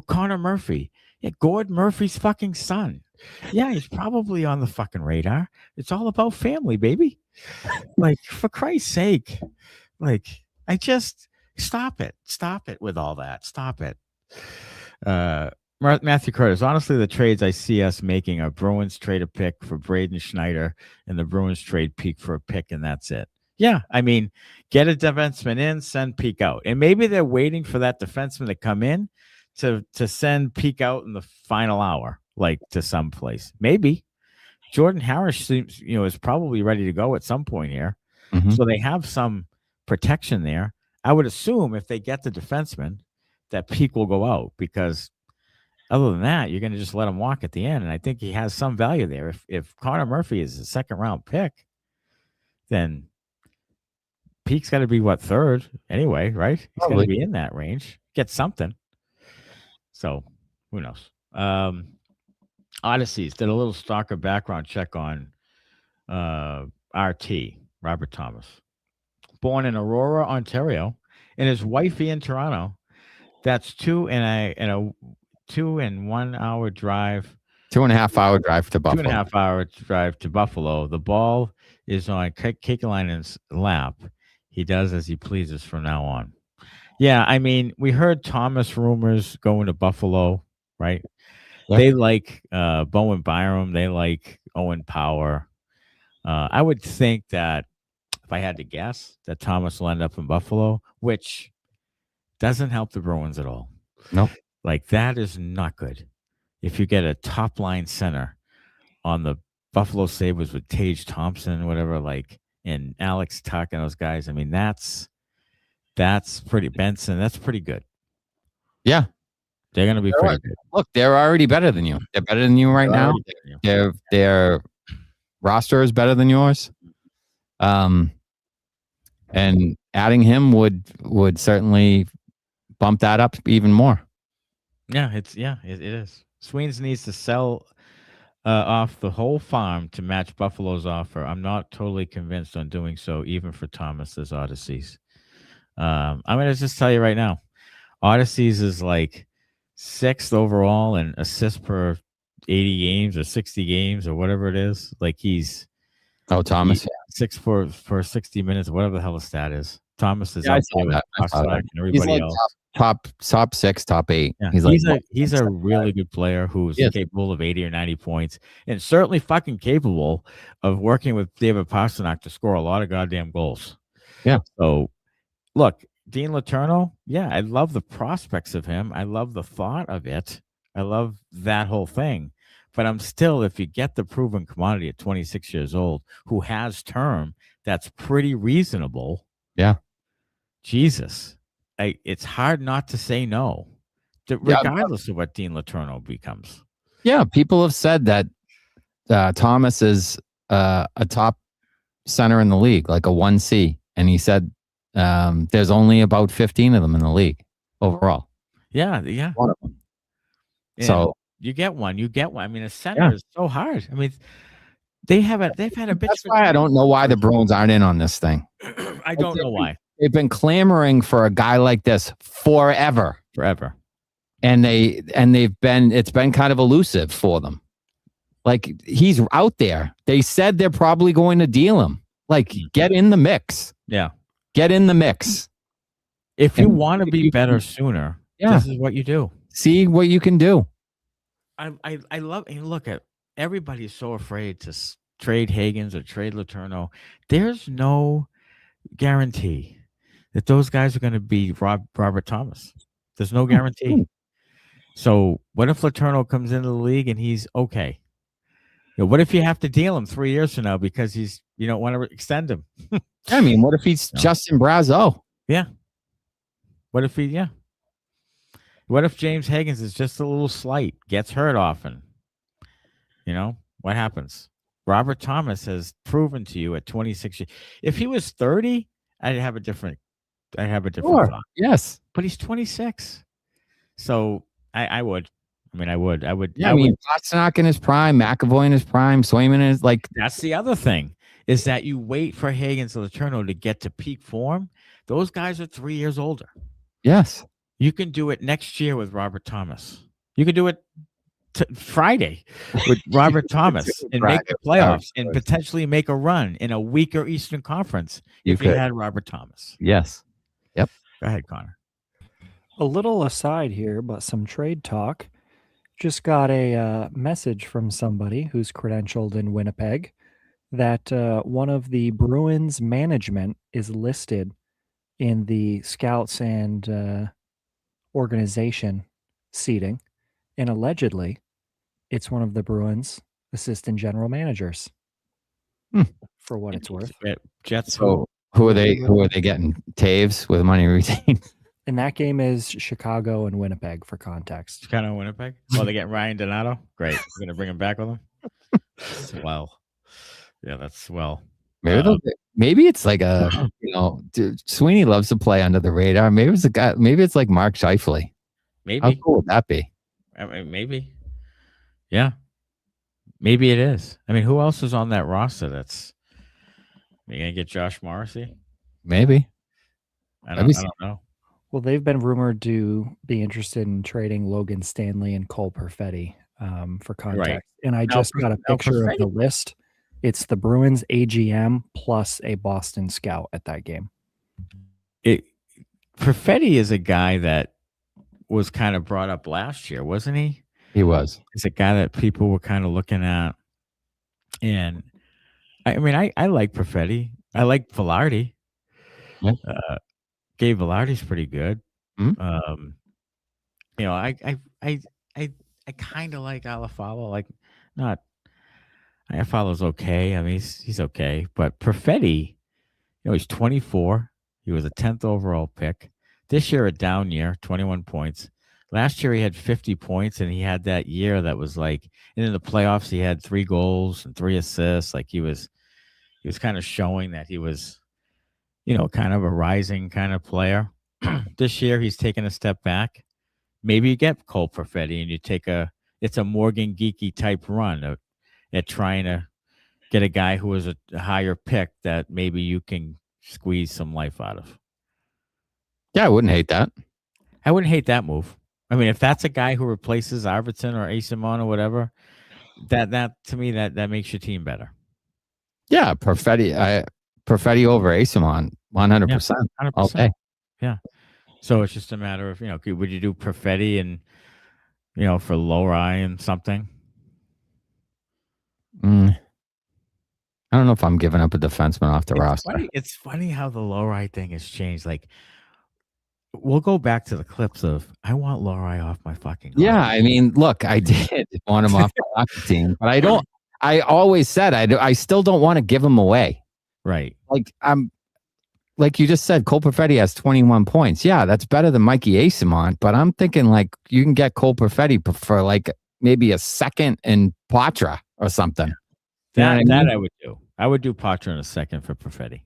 Connor Murphy. Yeah, Gord Murphy's fucking son. Yeah, he's probably on the fucking radar. It's all about family, baby. Like, for Christ's sake. Like, I just stop it. Stop it with all that. Stop it. Matthew Curtis. Honestly, the trades I see us making are Bruins trade a pick for Braden Schneider and the Bruins trade Peeke for a pick, and that's it. Yeah, I mean, get a defenseman in, send Peeke out. And maybe they're waiting for that defenseman to come in to send Peeke out in the final hour, like to some place. Maybe. Jordan Harris seems, is probably ready to go at some point here. Mm-hmm. So they have some protection there. I would assume if they get the defenseman that Peeke will go out, because other than that, you're going to just let him walk at the end. And I think he has some value there. If Connor Murphy is a second round pick, then Peake's got to be third anyway, right? He's got to be in that range. Get something. So who knows? Odysseys did a little stalker background check on RT, Robert Thomas. Born in Aurora, Ontario, and his wifey in Toronto. That's 2 and 1 hour drive. 2.5 hour drive to Buffalo. 2.5 hour drive to Buffalo. The ball is on Kekalainen's lap. He does as he pleases from now on. Yeah, I mean, we heard Thomas rumors going to Buffalo, right? Yep. They like Bowen Byram. They like Owen Power. I would think that if I had to guess, that Thomas will end up in Buffalo, which doesn't help the Bruins at all. Nope. Like, that is not good. If you get a top line center on the Buffalo Sabres with Tage Thompson, whatever, like, and Alex Tuck and those guys. I mean, that's pretty Benson. That's pretty good. Yeah. They're going to be pretty good. Look, they're already better than you. They're better than you right now. Their roster is better than yours. And adding him would certainly bump that up even more. Yeah, it is. Sweens needs to sell off the whole farm to match Buffalo's offer. I'm not totally convinced on doing so, even for Thomas's Odysseys. I'm going to just tell you right now, Odysseys is like 6th overall in assists per 80 games or 60 games or whatever it is. Like he's Thomas 6 for 60 minutes, whatever the hell the stat is. Thomas is up there with Pastrnak and everybody like else. Top 6, top 8. Yeah. He's a really good player who's capable of 80 or 90 points, and certainly fucking capable of working with David Pastrnak to score a lot of goddamn goals. Yeah. So, look, Dean Letourneau, yeah, I love the prospects of him. I love the thought of it. I love that whole thing. But I'm still, if you get the proven commodity at 26 years old who has term, that's pretty reasonable. Yeah. Jesus. It's hard not to say no, regardless of what Dean Letourneau becomes. Yeah, people have said that Thomas is a top center in the league, like a 1C. And he said there's only about 15 of them in the league overall. Yeah. One of them. Yeah. So you get one. I mean, a center is so hard. I mean, they've had a bitch. That's why I don't know why the Bruins aren't in on this thing. I don't know why. They've been clamoring for a guy like this forever. And it's been kind of elusive for them. Like, he's out there. They said they're probably going to deal him. Like, get in the mix. Yeah. Get in the mix. If you want to be better sooner, this is what you do. See what you can do. I love, and look at everybody's so afraid to trade Higgins or trade Letourneau. There's no guarantee that those guys are going to be Robert Thomas. There's no guarantee. So what if Letourneau comes into the league and he's okay? What if you have to deal him 3 years from now because you don't want to extend him? I mean, what if he's Justin Brazeau? Yeah. What if What if James Higgins is just a little slight, gets hurt often? What happens? Robert Thomas has proven to you at 26 years. If he was 30, I'd have a different thought. Yes. But he's 26. So I would. I would. Yeah, I mean, Pastrnak in his prime, McAvoy in his prime, Swayman is like. That's the other thing, is that you wait for Higgins and Letourneau to get to peak form. Those guys are 3 years older. Yes. You can do it next year with Robert Thomas. You can do it Friday with Robert Thomas and make the playoffs and potentially make a run in a weaker Eastern Conference if you had Robert Thomas. Yes. Yep. Go ahead, Connor. A little aside here, but some trade talk. Just got a message from somebody who's credentialed in Winnipeg that one of the Bruins management is listed in the scouts and organization seating, and allegedly it's one of the Bruins assistant general managers. For what it's worth. Jets. So who are they getting? Taves with money retained. And that game is Chicago and Winnipeg, for context. Chicago and Winnipeg? Oh, they get Ryan Donato? Great. We're going to bring him back with them? Swell. Yeah, that's swell. Maybe it's like Sweeney loves to play under the radar. Maybe it's a guy. Maybe it's like Mark Scheifele. Maybe. How cool would that be? Maybe. Yeah. Maybe it is. Who else is on that roster that's... Are you going to get Josh Morrissey? Maybe. I don't know. Well, they've been rumored to be interested in trading Logan Stanley and Cole Perfetti for context. Right. And I just got a picture of the list. It's the Bruins AGM plus a Boston scout at that game. Perfetti is a guy that was kind of brought up last year, wasn't he? He was. He's a guy that people were kind of looking at. And I like Perfetti. I like Velarde. Yeah. Gabe Velarde's pretty good. Mm-hmm. I kind of like Alafalo. Iafallo's okay. I mean, he's okay. But Perfetti, he's 24. He was a 10th overall pick. This year, a down year, 21 points. Last year, he had 50 points, and he had that year that was like, and in the playoffs, he had 3 goals and 3 assists. Like he was kind of showing that he was, kind of a rising kind of player. This year, he's taken a step back. Maybe you get Cole Perfetti and you take it's a Morgan Geekie type run at trying to get a guy who was a higher pick that maybe you can squeeze some life out of. Yeah, I wouldn't hate that. I wouldn't hate that move. I mean, if that's a guy who replaces Arvidsson or Eyssimont or whatever, that to me that makes your team better. Yeah, Perfetti over Eyssimont, 100%. Yeah, 100%. Okay. Yeah. So it's just a matter of, would you do Perfetti and, for Lohrei and something? I don't know if I'm giving up a defenseman off the roster. It's funny how the Lohrei thing has changed. Like, we'll go back to the clips of, I want Lohrei off my fucking hockey. Yeah, I mean, look, I did want him off the hockey team, but I always said I still don't want to give him away. Right. Like you just said, Cole Perfetti has 21 points. Yeah, that's better than Mikey Eyssimont, but I'm thinking like you can get Cole Perfetti for like maybe a second in Poitras or something. That I would do. I would do Poitras in a second for Perfetti.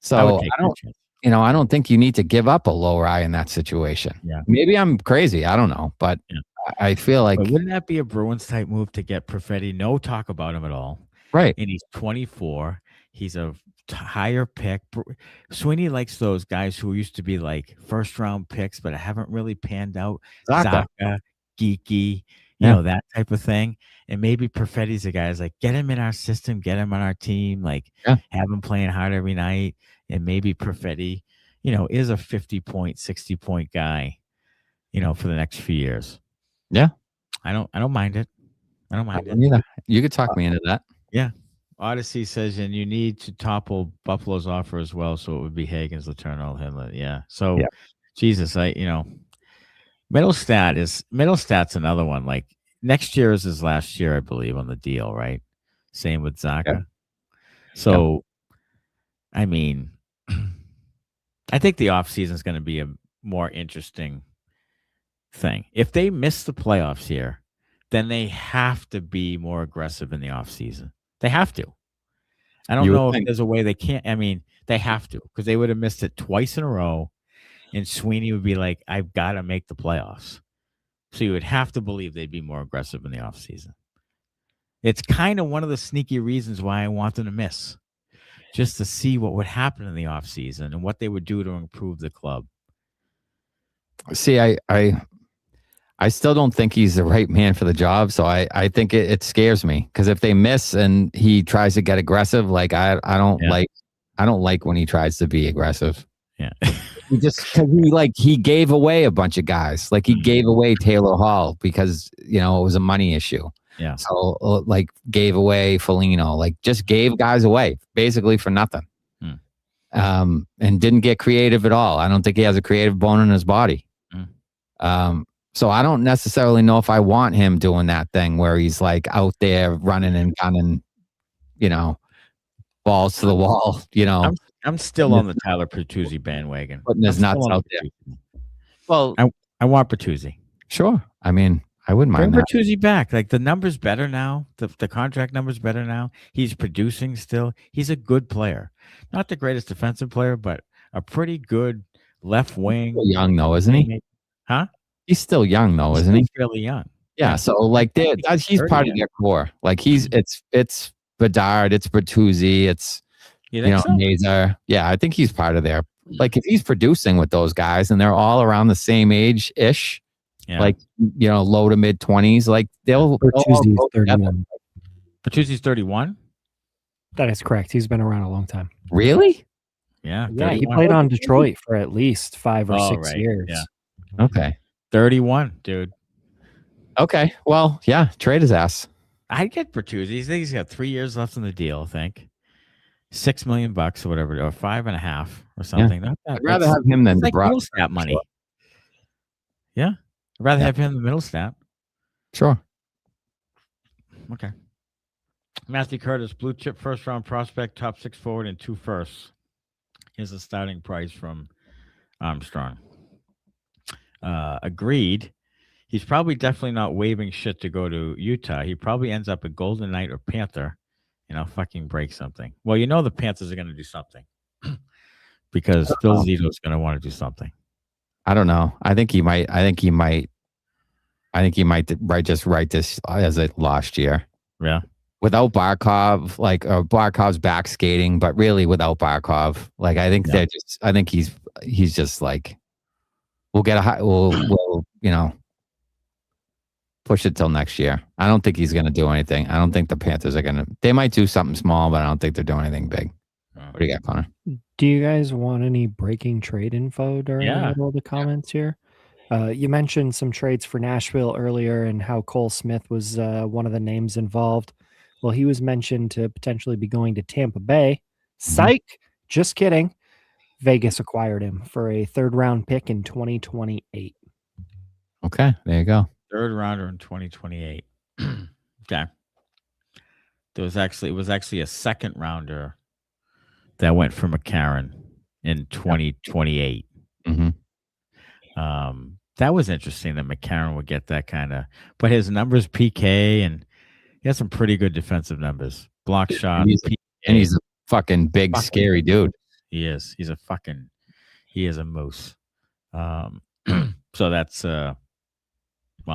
So I don't think you need to give up a Lohrei in that situation. Yeah. Maybe I'm crazy. I don't know, but I feel like wouldn't that be a Bruins type move to get Perfetti? No talk about him at all. Right. And he's 24. He's a higher pick. Sweeney likes those guys who used to be like first round picks, but haven't really panned out. Zacha, Geekie, that type of thing. And maybe Perfetti's a guy is like, get him in our system, get him on our team, like have him playing hard every night. And maybe Perfetti, is a 50-point, 60-point guy, for the next few years. Yeah. I don't mind it. I don't mind it. Yeah. You could talk me into that. Yeah. Odyssey says, and you need to topple Buffalo's offer as well, so it would be Hagen's, Letourneau, Hindley. Yeah. So, Jesus, Middlestat's another one. Like next year is his last year, I believe, on the deal, right? Same with Zacha. Yeah. So, I mean, I think the offseason is going to be a more interesting thing. If they miss the playoffs here, then they have to be more aggressive in the offseason. They have to. I don't know if there's a way they can't. I mean, they have to because they would have missed it twice in a row, and Sweeney would be like, I've got to make the playoffs. So you would have to believe they'd be more aggressive in the offseason. It's kind of one of the sneaky reasons why I want them to miss, just to see what would happen in the offseason and what they would do to improve the club. See, I still don't think he's the right man for the job. So I think it scares me because if they miss and he tries to get aggressive, like I don't like when he tries to be aggressive. Yeah. he gave away a bunch of guys. Like he gave away Taylor Hall because, it was a money issue. Yeah. So like gave away Foligno, like just gave guys away basically for nothing. And didn't get creative at all. I don't think he has a creative bone in his body. So I don't necessarily know if I want him doing that thing where he's like out there running and gunning, balls to the wall, I'm still on the Tyler Bertuzzi bandwagon. Putting his nuts out there. Well, I want Bertuzzi. Sure. I mean, I wouldn't mind that. Bertuzzi back. Like the number's better now. The contract number's better now. He's producing still. He's a good player. Not the greatest defensive player, but a pretty good left wing. He's still young though, isn't he? Huh? He's still young though, isn't he? Fairly young. Yeah. So like he's part of their core. Like it's Bedard, it's Bertuzzi, it's Nazar. Yeah, I think he's part of their. Like if he's producing with those guys and they're all around the same age ish, like low to mid 20s, like they'll. Bertuzzi's 31. Bertuzzi's 31. That is correct. He's been around a long time. Really? Yeah. Yeah. He played on Detroit for at least 5 or 6 years. Yeah. Okay. 31, dude. Okay. Well, yeah. Trade his ass. I'd get Bertuzzi. He's got 3 years left in the deal, I think. $6 million or whatever, or 5.5 or something. Yeah. I'd rather have him than like Middlestat money. Sure. Yeah. I'd rather have him than Middlestat. Sure. Okay. Matthew Curtis, blue chip first round prospect, top 6 forward, and 2 firsts. Here's the starting price from Armstrong. Agreed. He's probably definitely not waving shit to go to Utah. He probably ends up a Golden Knight or Panther, and I'll fucking break something. Well, the Panthers are going to do something because Phil Zito's going to want to do something. I don't know. I think he might just write this as a lost year. Yeah. Without Barkov, Barkov's back skating, but really without Barkov, I think he's just like, we'll push it till next year. I don't think he's going to do anything. I don't think the Panthers are going to. They might do something small, but I don't think they're doing anything big. What do you got, Connor? Do you guys want any breaking trade info during the middle of the comments here? You mentioned some trades for Nashville earlier and how Cole Smith was one of the names involved. Well, he was mentioned to potentially be going to Tampa Bay. Psych! Just kidding. Vegas acquired him for a 3rd-round pick in 2028. Okay, there you go. 3rd rounder in 2028. Okay. It was actually a 2nd rounder that went for McCarron in 2028. Mm-hmm. That was interesting that McCarron would get that kind of, but his numbers, Peeke, and he has some pretty good defensive numbers. Block shot. And he's a fucking big, scary dude. He is. He is a moose. So that's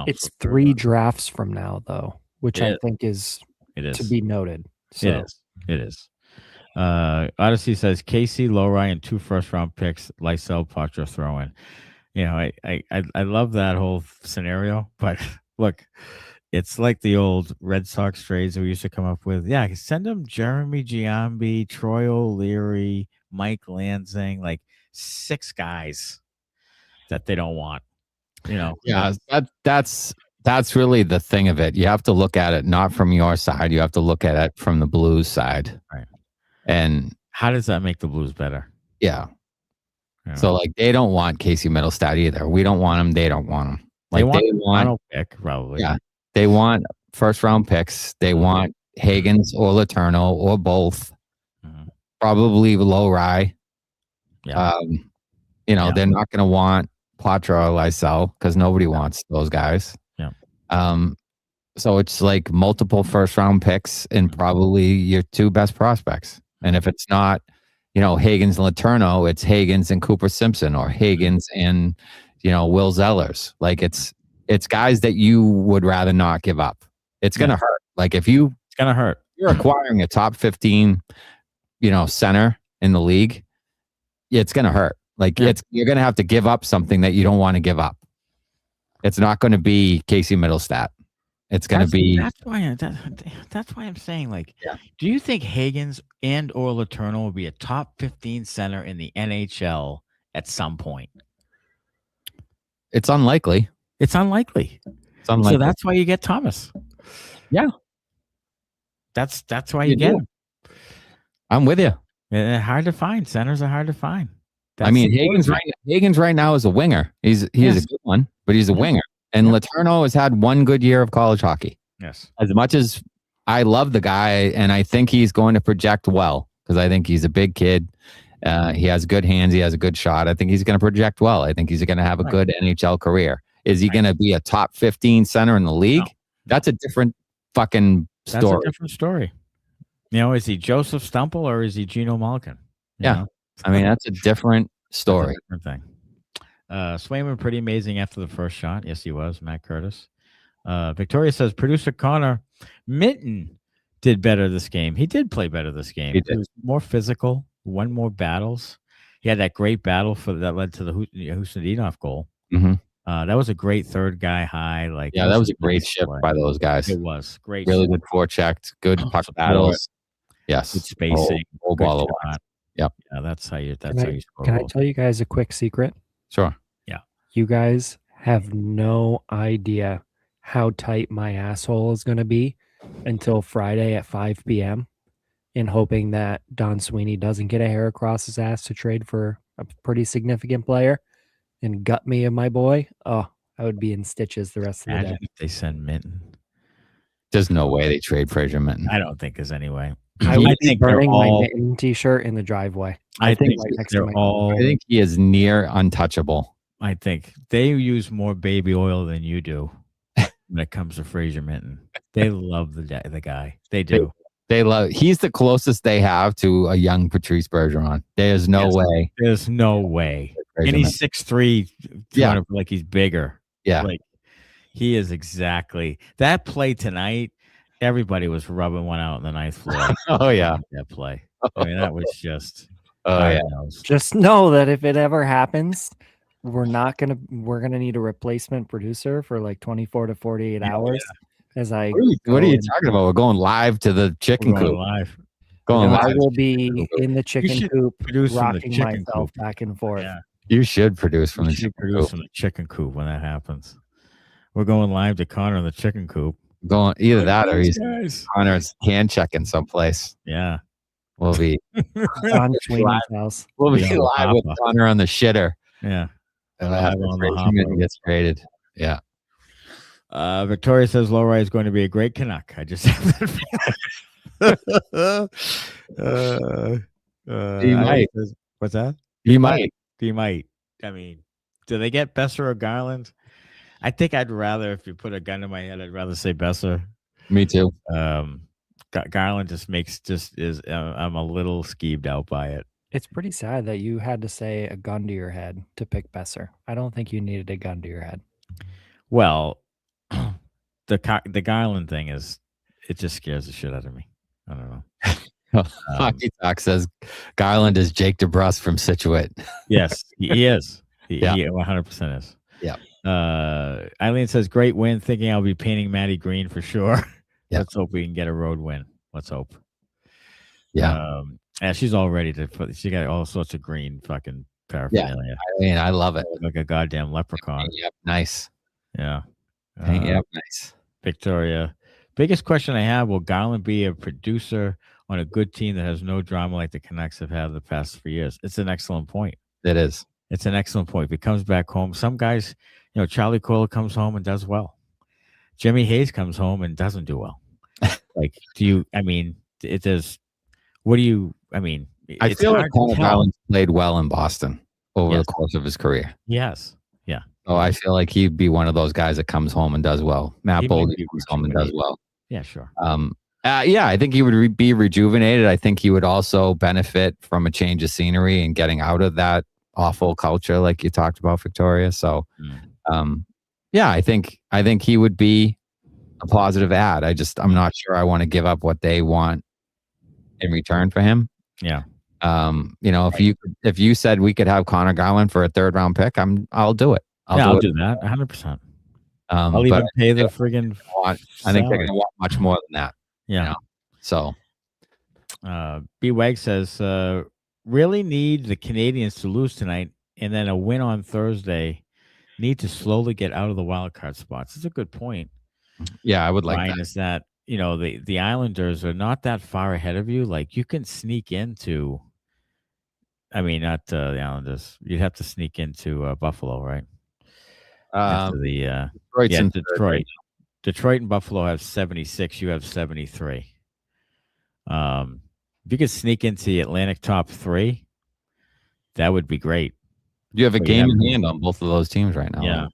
it's 3 drafts from now, though, which I think is to be noted. So. It is. Odyssey says Casey, Lohrei, and 2 first-round picks. Lysell, Poitras throw in. I love that whole scenario, but look, it's like the old Red Sox trades that we used to come up with. Yeah, send them Jeremy Giambi, Troy O'Leary, Mike Lansing, 6 guys that they don't want. Yeah, that's really the thing of it. You have to look at it not from your side. You have to look at it from the Blues side. Right. And how does that make the Blues better? Yeah. So they don't want Casey Middlestad either. We don't want him. They don't want him. They want a pick, probably. Yeah. They want 1st-round picks. They want Higgins or Letourneau or both. Probably Lohrei. Yeah. They're not going to want Poitras or Lysell because nobody wants those guys. Yeah. So it's multiple 1st-round picks and probably your 2 best prospects. And if it's not, Higgins and Letourneau, it's Higgins and Cooper Simpson or Higgins and, Will Zellers. It's guys that you would rather not give up. It's going to hurt. It's going to hurt. You're acquiring a top 15, center in the league. It's going to hurt. You're going to have to give up something that you don't want to give up. It's not going to be Casey Middlestat. It's going to be. That's why I'm saying, do you think Higgins and or Letourneau will be a top 15 center in the NHL at some point? It's unlikely. It's unlikely. So that's why you get Thomas. Yeah. That's why you get him. I'm with you. They're hard to find. Centers are hard to find. Higgins right now is a winger. He's a good one, but he's a winger. And Letourneau has had 1 good year of college hockey. Yes. As much as I love the guy, and I think he's going to project well, because I think he's a big kid. He has good hands. He has a good shot. I think he's going to project well. I think he's going to have a good NHL career. Is he going to be a top 15 center in the league? No. That's a different fucking story. That's a different story. Is he Joseph Stumple or is he Geno Malkin? That's a different story. That's a different thing. Swayman pretty amazing after the first shot. Yes, he was. Matt Curtis. Victoria says, producer Connor, Minton did better this game. He did play better this game. He was more physical, won more battles. He had that great battle that led to the Husnudinov goal. Mm-hmm. That was a great 3rd guy high. That was a great shift by those guys. It was great. Really good forecheck, good puck battles. Yes, good spacing. Whole ball of wax. Yep. Yeah, that's how you. Can I tell you guys a quick secret? Sure. Yeah. You guys have no idea how tight my asshole is going to be until Friday at 5 p.m. in hoping that Don Sweeney doesn't get a hair across his ass to trade for a pretty significant player and gut me of my boy. Oh, I would be in stitches the rest of the day. If they send Minton. There's no way they trade Fraser Minten. I don't think there's any way. I would be burning my Minten t-shirt in the driviveway. I think he is near untouchable. I think they use more baby oil than you do when it comes to Fraser Minten. They love the guy. They do. They love. He's the closest they have to a young Patrice Bergeron. There's no way. There's no way. And he's 6'3", like he's bigger. Yeah. Like he is exactly that play tonight. Everybody was rubbing one out in the ninth floor. Oh yeah, that play. I mean, that was just. Just know that if it ever happens, we're gonna need a replacement producer for like 24 to 48 hours. As I, what are you talking about? We're going live to the chicken coop. Going live. I will be in the chicken coop, rocking myself back and forth. Yeah. You should produce from the chicken coop when that happens. We're going live to Connor in the chicken coop. Going either that or Connor's hand checking someplace. Yeah. We'll be on Sweeney's house. We'll be live with Connor on the shitter. Yeah. Gets traded. Yeah. Victoria says Lohrei is going to be a great Canuck. I just have that. He might. What's that? He might. He might. I mean, do they get Besser or Garland? I think I'd rather, if you put a gun to my head, I'd rather say Besser. Me too. Garland I'm a little skeeved out by it. It's pretty sad that you had to say a gun to your head to pick Besser. I don't think you needed a gun to your head. Well, the Garland thing it just scares the shit out of me. I don't know. Hockey Talk says Garland is Jake DeBrusk from Scituate. Yes, he is. He 100% is. Yeah. Eileen says, great win. Thinking I'll be painting Maddie green for sure. Yep. Let's hope we can get a road win. Let's hope. Yeah. Yeah, she's all ready to put. She got all sorts of green fucking paraphernalia. Yeah. I mean, I love it. Like a goddamn leprechaun. Yep. Nice. Yeah. Nice. Victoria. Biggest question I have: will Garland be a producer on a good team that has no drama like the Canucks have had the past 3 years? It's an excellent point. It is. It's an excellent point. If he comes back home, some guys, Charlie Coyle comes home and does well. Jimmy Hayes comes home and doesn't do well. I feel like Garland played well in Boston over the course of his career. Yes. Yeah. Oh, I feel like he'd be one of those guys that comes home and does well. Matt Boldy comes home and does well. Yeah, sure. I think he would be rejuvenated. I think he would also benefit from a change of scenery and getting out of that awful culture like you talked about, Victoria. So, I think he would be a positive add. I'm not sure I want to give up what they want in return for him. Yeah. If you said we could have Connor Garland for a 3rd round pick, I'll do it. I'll do that 100%. I'll even pay the friggin' I think they're going to want much more than that. Yeah. So, B-Wag says, really need the Canadians to lose tonight and then a win on Thursday. Need to slowly get out of the wild card spots. It's a good point. Yeah, I would like Ryan, that. Is that, the Islanders are not that far ahead of you. Like, you can sneak into, not the Islanders. You'd have to sneak into Buffalo, right? Detroit. Detroit and Buffalo have 76. You have 73. If you could sneak into the Atlantic top 3, that would be great. You have a game in hand on both of those teams right now. Yeah,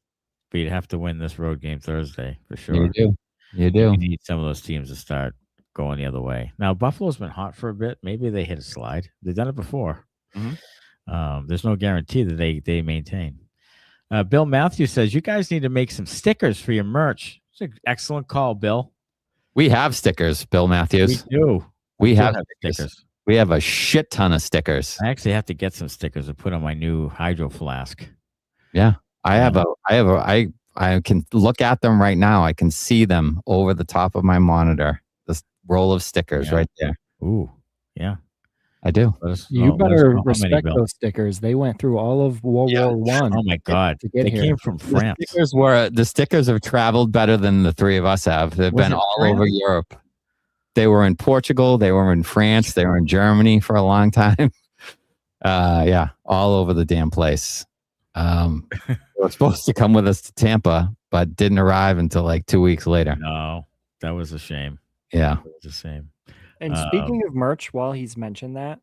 but you'd have to win this road game Thursday for sure. You do. You need some of those teams to start going the other way. Now, Buffalo's been hot for a bit. Maybe they hit a slide. They've done it before. Mm-hmm. There's no guarantee that they maintain. Bill Matthews says, you guys need to make some stickers for your merch. It's an excellent call, Bill. We have stickers, Bill Matthews. We do. We have stickers. We have a shit ton of stickers. I actually have to get some stickers to put on my new hydro flask. Yeah. I can look at them right now. I can see them over the top of my monitor. This roll of stickers right there. Ooh. Yeah. I do. You better respect those stickers. They went through all of World War One. Oh my God. They came from France. The stickers have traveled better than the 3 of us have. They've been all over Europe. They were in Portugal. They were in France. They were in Germany for a long time. All over the damn place. They were supposed to come with us to Tampa, but didn't arrive until like 2 weeks later. No. That was a shame. Yeah. It was a shame. And speaking of merch, while he's mentioned that,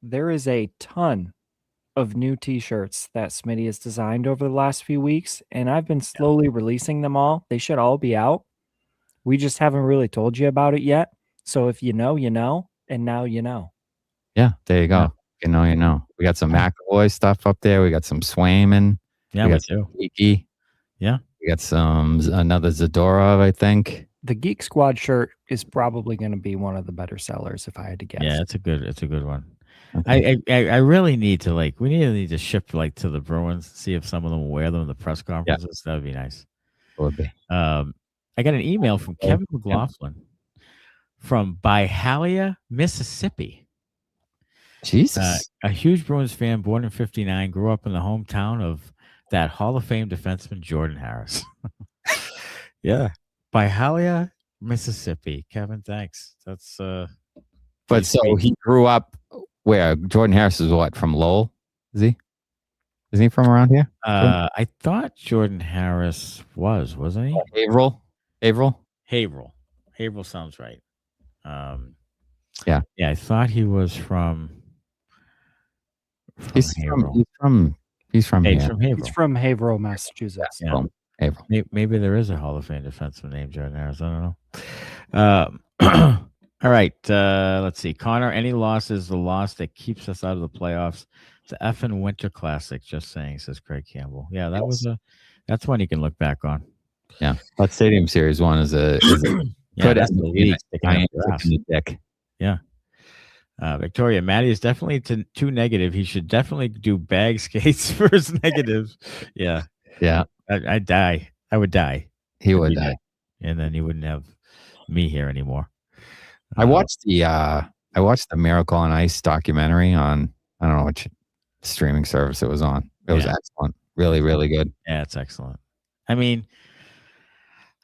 there is a ton of new T-shirts that Smitty has designed over the last few weeks, and I've been slowly releasing them all. They should all be out. We just haven't really told you about it yet. So if you know, you know, and now you know. Yeah, there you go. Yeah. You know. We got some McAvoy stuff up there. We got some Swayman. Yeah, we got some Geekie. Yeah. We got another Zadorov, I think. The Geek Squad shirt is probably going to be one of the better sellers, if I had to guess. Yeah, it's a good one. Okay. I really need to need to ship to the Bruins, see if some of them will wear them in the press conferences. That would be nice. It would be. I got an email from Kevin McLaughlin from Byhalia, Mississippi. Jesus. A huge Bruins fan, born in '59, grew up in the hometown of that Hall of Fame defenseman Jordan Harris. Yeah. Byhalia, Mississippi. Kevin, thanks. That's but so he grew up where? Jordan Harris is what, from Lowell? Is he? Isn't he from around here? I thought Jordan Harris wasn't he? Haverhill. Haverhill sounds right. Yeah. I thought he was from He's Haverhill. from here. He's from Haverhill, Massachusetts. Yeah. Haverhill. Maybe there is a Hall of Fame defenseman named Jordan Harris. I don't know. All right. Let's see. Connor, any loss is the loss that keeps us out of the playoffs. It's the effing Winter Classic, just saying, says Craig Campbell. Yeah, that's one you can look back on. Yeah. That Stadium Series one is a good that's the league in the dick. Yeah. Victoria, Matty is definitely too negative. He should definitely do bag skates for his negatives. Yeah. Yeah. I'd die. I would die. He would die. And then you wouldn't have me here anymore. I watched the Miracle on Ice documentary on, I don't know which streaming service it was on. It was excellent. Really, really good. Yeah, it's excellent. I mean,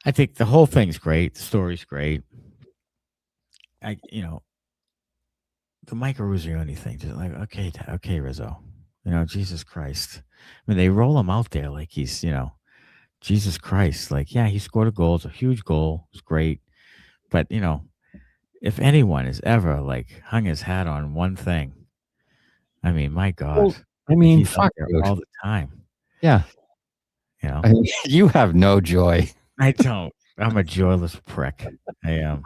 I think the whole thing's great. The story's great. The Mike Ruzioni thing, just like, okay, Rizzo. Jesus Christ. I mean, they roll him out there like he's, Jesus Christ. Like, yeah, he scored a goal. It's a huge goal. It's great. But, if anyone has ever hung his hat on one thing, I mean, my God. Well, I mean, he's fuck all the time. Yeah. I mean, you have no joy. I don't. I'm a joyless prick. I am.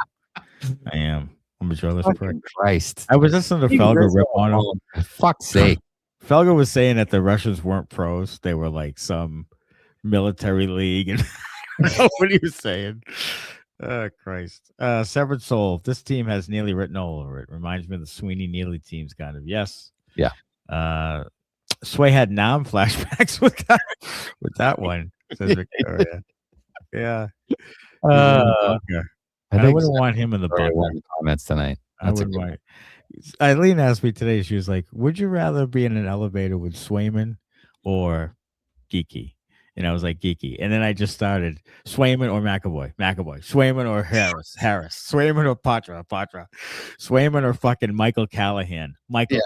I'm a joyless prick. Christ. I was listening to Felger rip on him. For fuck's sake. Felger was saying that the Russians weren't pros. They were like some military league. And I don't know what he was saying. Oh, Christ. Severed Soul. This team has Neely written all over it. Reminds me of the Sweeney Neely teams, kind of. Yes. Yeah. Sway had Nam flashbacks with that one, says Victoria. Yeah. I wouldn't want him in the bunker. Comments tonight. That's Eileen asked me today, she was like, would you rather be in an elevator with Swayman or Geekie? And I was like, Geekie. And then I just started Swayman or McAvoy, Swayman or Harris, Swayman or Poitras, Swayman or fucking Michael Callahan.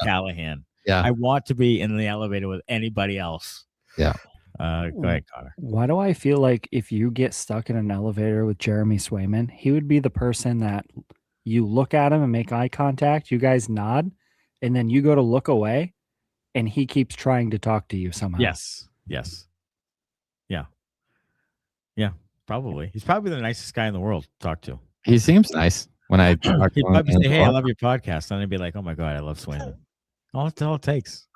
Callahan. Yeah. I want to be in the elevator with anybody else. Yeah. Go ahead, Connor. Why do I feel like if you get stuck in an elevator with Jeremy Swayman, he would be the person that you look at him and make eye contact, you guys nod, and then you go to look away, and he keeps trying to talk to you somehow. Yes. Yeah, probably. He's probably the nicest guy in the world to talk to. He seems nice. When I talk he'd probably say, hey, I love your podcast. And I'd be like, oh my God, I love Swayman. All it takes.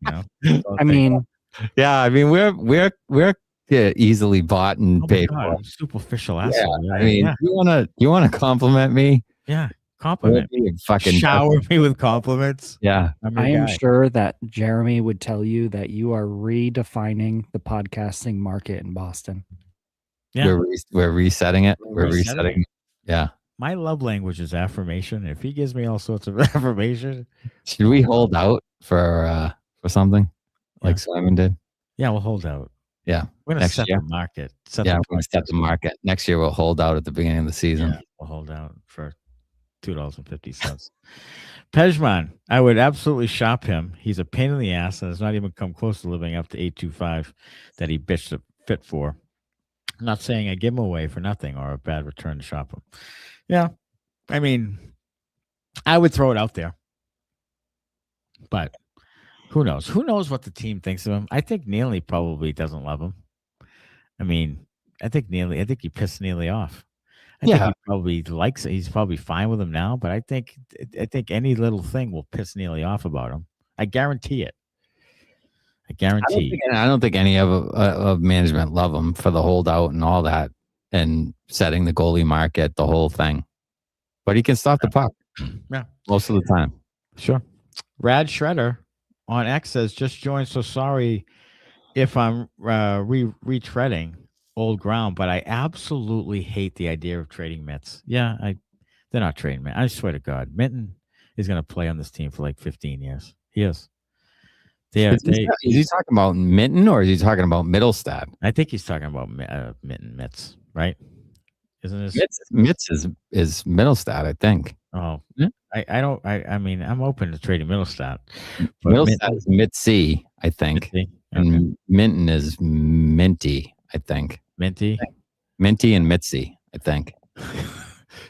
I mean, we're easily bought and paid for. Superficial asshole. Yeah. I mean, you wanna compliment me? Yeah, compliment me. Fucking shower me with compliments. Yeah, I am sure that Jeremy would tell you that you are redefining the podcasting market in Boston. Yeah, we're resetting it. We're resetting. Yeah. My love language is affirmation. If he gives me all sorts of affirmation, should we hold out for something like Simon did? Yeah, we'll hold out. Yeah, we're gonna set the market. We're gonna set the market. Next year we'll hold out at the beginning of the season. Yeah, we'll hold out for $2.50. Pejman, I would absolutely shop him. He's a pain in the ass and has not even come close to living up to 825 that he bitched a fit for. I'm not saying I give him away for nothing or a bad return to shop him. Yeah. I mean, I would throw it out there. But who knows? Who knows what the team thinks of him? I think Neely probably doesn't love him. I mean, I think he pissed Neely off. I think he probably likes it. He's probably fine with him now, but I think any little thing will piss Neely off about him. I guarantee it. I don't think any of management love him for the holdout and all that and setting the goalie market, the whole thing. But he can stop the puck. Yeah. Most of the time. Sure. Rad Shredder on X says, just joined, so sorry if I'm retreading old ground, but I absolutely hate the idea of trading Mitts. Yeah, they're not trading Mitts. I swear to God, Minton is going to play on this team for like 15 years. He is. Is he talking about Minton or is he talking about Mittelstadt? I think he's talking about Minton Mitts, right? Isn't this Mitts is Mittelstadt, I think. Oh, yeah. I mean, I'm open to trading Mittelstadt. Mittelstadt is Mitzi, I think. Mitzi? Okay. And Minton is Minty, I think. Minty and Mitzi, I think.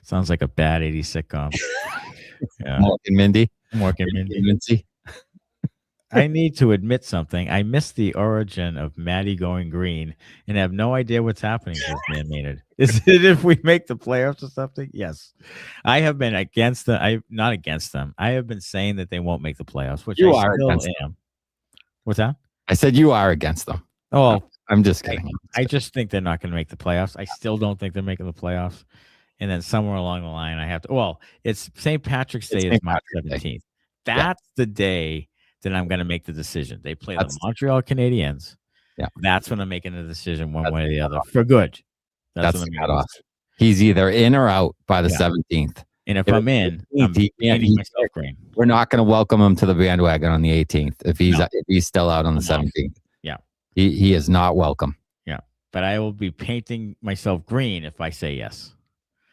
Sounds like a bad 80s sitcom. Yeah. Mork and Mindy. Minty. I need to admit something. I missed the origin of Maddie going green and have no idea what's happening to this man Maynard. Is it if we make the playoffs or something? Yes. I have been against them. I'm not against them. I have been saying that they won't make the playoffs, which I still am. What's that? I said you are against them. Oh, I'm just kidding. I just think they're not going to make the playoffs. I still don't think they're making the playoffs. And then somewhere along the line, I have to. Well, it's St. Patrick's Day is March 17th. That's the day that I'm going to make the decision. They play the Montreal Canadiens. Yeah. That's when I'm making a decision one way or the other for good. That's the cutoff. He's either in or out by the 17th. And if I'm in, I'm painting myself green. We're not going to welcome him to the bandwagon on the 18th if he's still out on the 17th. Yeah. He is not welcome. Yeah. But I will be painting myself green if I say yes.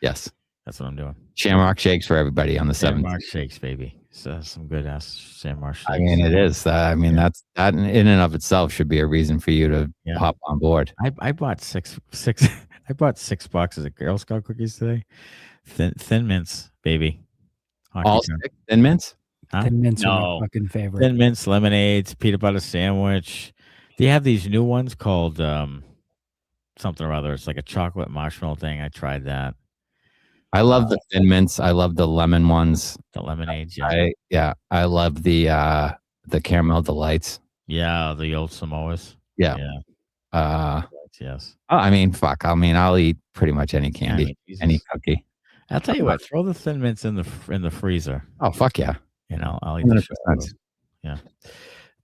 Yes. That's what I'm doing. Shamrock shakes for everybody on the 17th. Shamrock shakes, baby. So some good ass Shamrock shakes. I mean, it is. That in and of itself should be a reason for you to hop on board. I bought six. I bought 6 boxes of Girl Scout cookies today. Thin mints, baby. All 6 Thin mints? Huh? Thin mints are my fucking favorite. Thin mints, lemonades, peanut butter sandwich. They have these new ones called something or other. It's like a chocolate marshmallow thing. I tried that. I love the Thin mints. I love the lemon ones. The lemonades. I love the caramel delights. Yeah, the old Samoas. Yeah. Yes. I mean, fuck. I mean, I'll eat pretty much any candy, any cookie. I'll tell you what. Throw the Thin mints in the freezer. Oh, fuck yeah. I'll eat the shit. Yeah.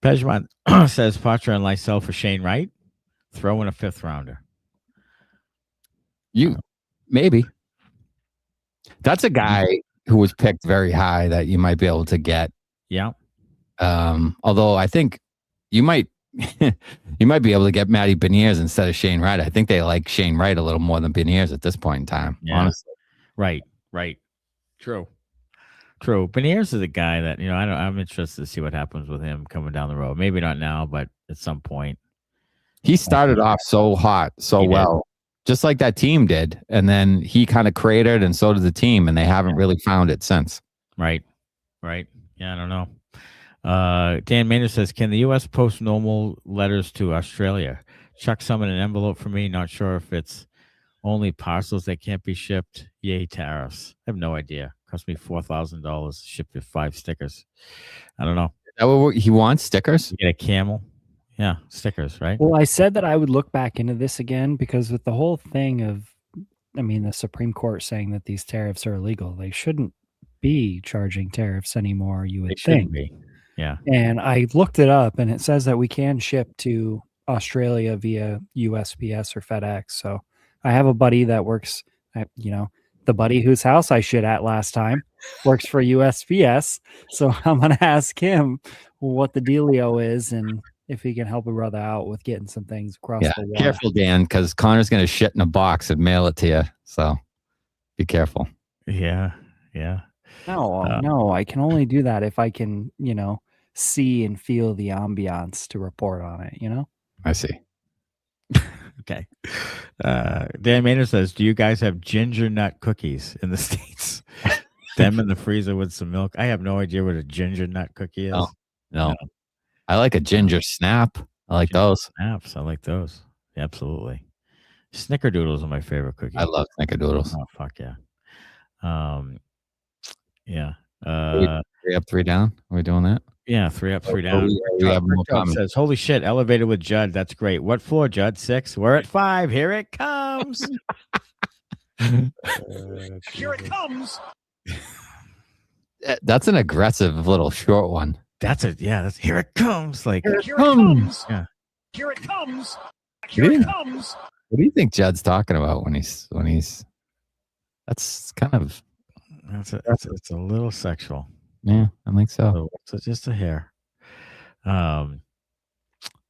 Pejman says Poitras and Lysell for Shane Wright. Throw in a 5th rounder. Maybe. That's a guy who was picked very high that you might be able to get. Yeah. Although I think you might be able to get Matty Beniers instead of Shane Wright. I think they like Shane Wright a little more than Beniers at this point in time. Yeah. Honestly. Right. True. Beniers is a guy that, I'm interested to see what happens with him coming down the road. Maybe not now, but at some point. He started off so hot, so well, just like that team did. And then he kind of cratered and so did the team, and they haven't really found it since. Right. Yeah, I don't know. Dan Maynard says, can the U.S. post normal letters to Australia? Chuck some in an envelope for me. Not sure if it's only parcels that can't be shipped. Yay, tariffs. I have no idea. Cost me $4,000 to ship you 5 stickers. I don't know. Is that what he wants? Stickers? You get a camel. Yeah, stickers, right? Well, I said that I would look back into this again because with the whole thing of, the Supreme Court saying that these tariffs are illegal, they shouldn't be charging tariffs anymore, you would think. Be. Yeah. And I looked it up, and it says that we can ship to Australia via USPS or FedEx. So I have a buddy that works at, the buddy whose house I shit at last time works for USPS. So I'm going to ask him what the dealio is and if he can help a brother out with getting some things across the water. Careful, Dan, because Connor's going to shit in a box and mail it to you. So be careful. Yeah. No, I can only do that if I can, see and feel the ambiance to report on it, I see. Okay. Dan Maynard says, do you guys have ginger nut cookies in the States? Them in the freezer with some milk. I have no idea what a ginger nut cookie is. No. I like a ginger snap. I like those. Snaps. I like those. Absolutely. Snickerdoodles are my favorite cookie. I love snickerdoodles. Oh, fuck yeah. Yeah. 3 up, 3 down. Are we doing that? Yeah, 3 up, 3 down. We have more comments. Says, holy shit, elevated with Judd. That's great. What floor, Judd? 6. We're at 5. Here it comes. Here it comes. That's an aggressive little short one. That's here it comes. Like here it comes. Yeah. Here it comes. Here it comes. What do you think Judd's talking about when he's that's kind of it's a little sexual. Yeah, I think so. So just a hair. All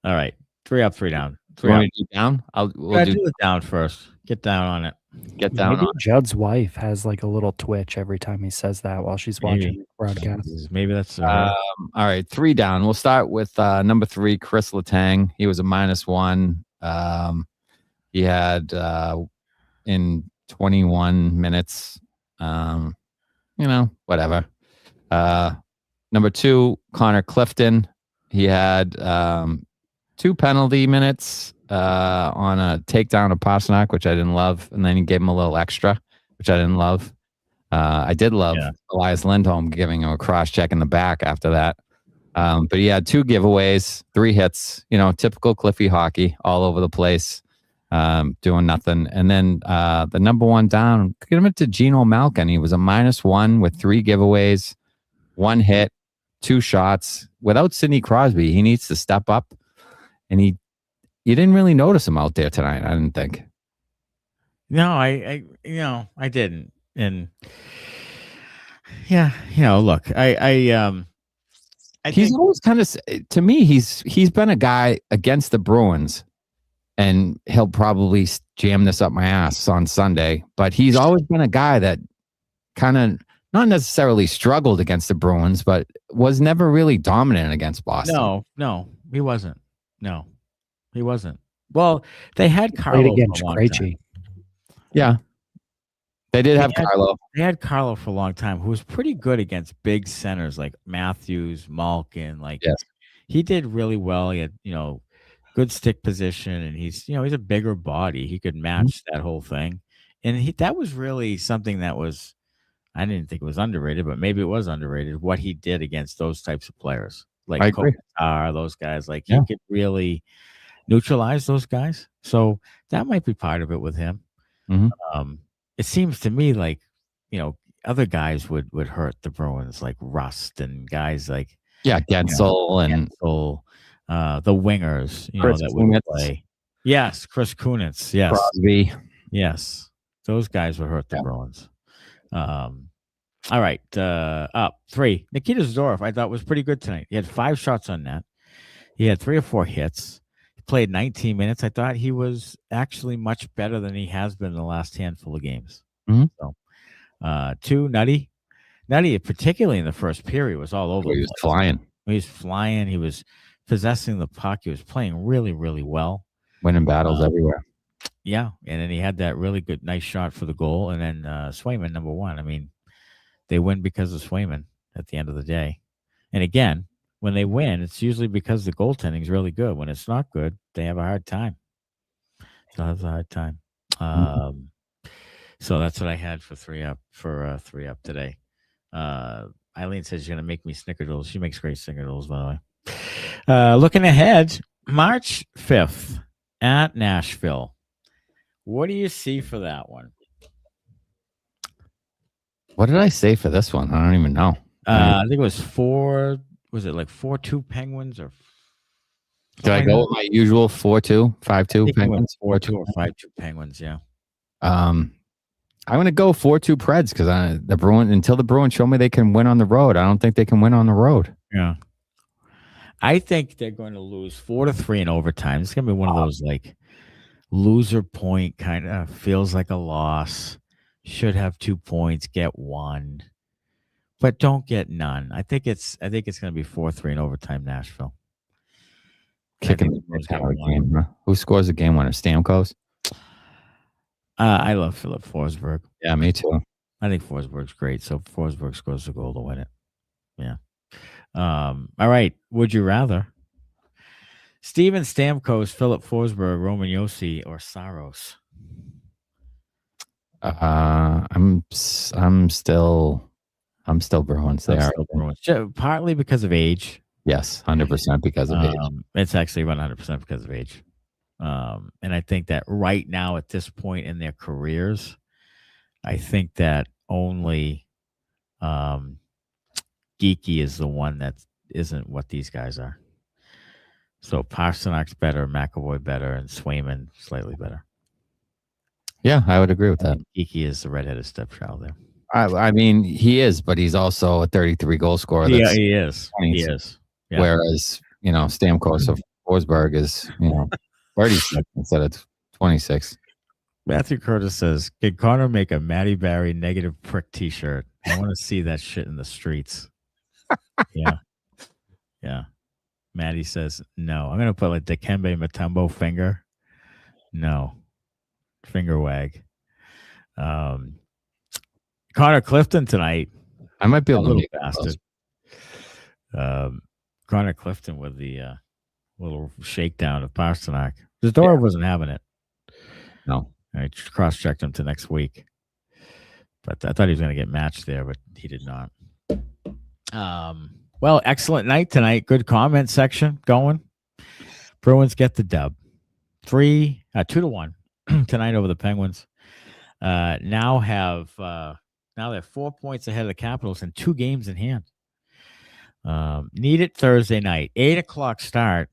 right. 3 up, 3 down. 3 up. Do down? We'll do it down first. Get down on it. Get down. Maybe Judd's wife has like a little twitch every time he says that while she's watching the broadcast. Maybe that's all right. 3 down. We'll start with number 3, Chris Letang. He was a -1. He had in 21 minutes. Whatever. Number 2, Connor Clifton. He had 2 penalty minutes on a takedown of Pastrnak, which I didn't love, and then he gave him a little extra, which I didn't love. I did love Elias Lindholm giving him a cross check in the back after that. But he had 2 giveaways, 3 hits. Typical Cliffy hockey, all over the place, doing nothing. And then the number 1 down, give it to Gino Malkin. He was a -1 with 3 giveaways, 1 hit, 2 shots. Without Sidney Crosby, he needs to step up. And you didn't really notice him out there tonight, I didn't think. No, I didn't. And yeah, look, he's always kind of, to me, he's been a guy against the Bruins, and he'll probably jam this up my ass on Sunday, but he's always been a guy that kind of not necessarily struggled against the Bruins, but was never really dominant against Boston. No, he wasn't. No, he wasn't. Well, they had Carlo against Krejci. Yeah. They did have Carlo. They had Carlo for a long time, who was pretty good against big centers like Matthews, Malkin. He did really well. He had, good stick position, and he's a bigger body. He could match that whole thing. And that was really something that was, I didn't think it was underrated, but maybe it was underrated, what he did against those types of players. Like Korpisalo, those guys. He could really neutralize those guys. So that might be part of it with him. Mm-hmm. It seems to me like, other guys would hurt the Bruins, like Rust and guys like Gensel and the wingers, that would play. Yes, Chris Kunitz. Yes, Crosby. Yes, those guys would hurt the Bruins. All right, up 3. Nikita Zadorov, I thought was pretty good tonight. He had 5 shots on net. He had 3 or 4 hits. He played 19 minutes. I thought he was actually much better than he has been in the last handful of games. Mm-hmm. So, 2, Nutty, particularly in the first period, was all over. He was flying. He was flying. He was possessing the puck. He was playing really, really well. Winning battles everywhere. Yeah, and then he had that really good, nice shot for the goal. And then Swayman, number 1. I mean, they win because of Swayman at the end of the day. And again, when they win, it's usually because the goaltending is really good. When it's not good, they have a hard time. So that's what I had for 3 up today. Eileen says she's going to make me snickerdoodles. She makes great snickerdoodles, by the way. Looking ahead, March 5th at Nashville. What do you see for that one? What did I say for this one? I don't even know. I think it was 4. Was it like 4-2 Penguins or? Did I go with my usual 4-2, 5-2 Penguins? 4-2 or 5-2 Penguins, yeah. I'm going to go 4-2 Preds because until the Bruins show me they can win on the road, I don't think they can win on the road. Yeah. I think they're going to lose 4-3 in overtime. It's going to be one of those like loser point kind of feels like a loss. Should have 2 points, get 1, but don't get none. I think it's going to be 4-3 in overtime. Nashville. kicking the game. Huh? Who scores the game winner? Stamkos? I love Philip Forsberg. Yeah, me too. I think Forsberg's great. So Forsberg scores the goal to win it. Yeah. All right. Would you rather? Steven Stamkos, Philip Forsberg, Roman Josi, or Saros? I'm still Bruins. They are still Bruins. Partly because of age. Yes, 100% because of age. It's actually 100% because of age. And I think that right now at this point in their careers, I think that only Geekie is the one that isn't what these guys are. So Pasternak's better, McAvoy better, and Swayman slightly better. Yeah, I would agree with that. Geekie is the redheaded stepchild there. I mean, he is, but he's also a 33 goal scorer. Yeah, he is. He is. Yeah. Whereas, Stamkos of Forsberg is, 36 instead of 26. Matthew Curtis says, "Can Connor make a Matty Barry negative prick T-shirt? I want to see that shit in the streets." Yeah. Matty says, "No." I'm gonna put like Dikembe Mutombo finger. No, finger wag. Connor Clifton tonight. I might be a little bastard. Connor Clifton with the little shakedown of Pastrnak. Zadorov wasn't having it. No. I cross-checked him to next week. But I thought he was going to get matched there, but he did not. Well, excellent night tonight. Good comment section going. Bruins get the dub. 2-1 tonight over the Penguins. Now they're 4 points ahead of the Capitals and 2 games in hand. Need it Thursday night, 8:00 start.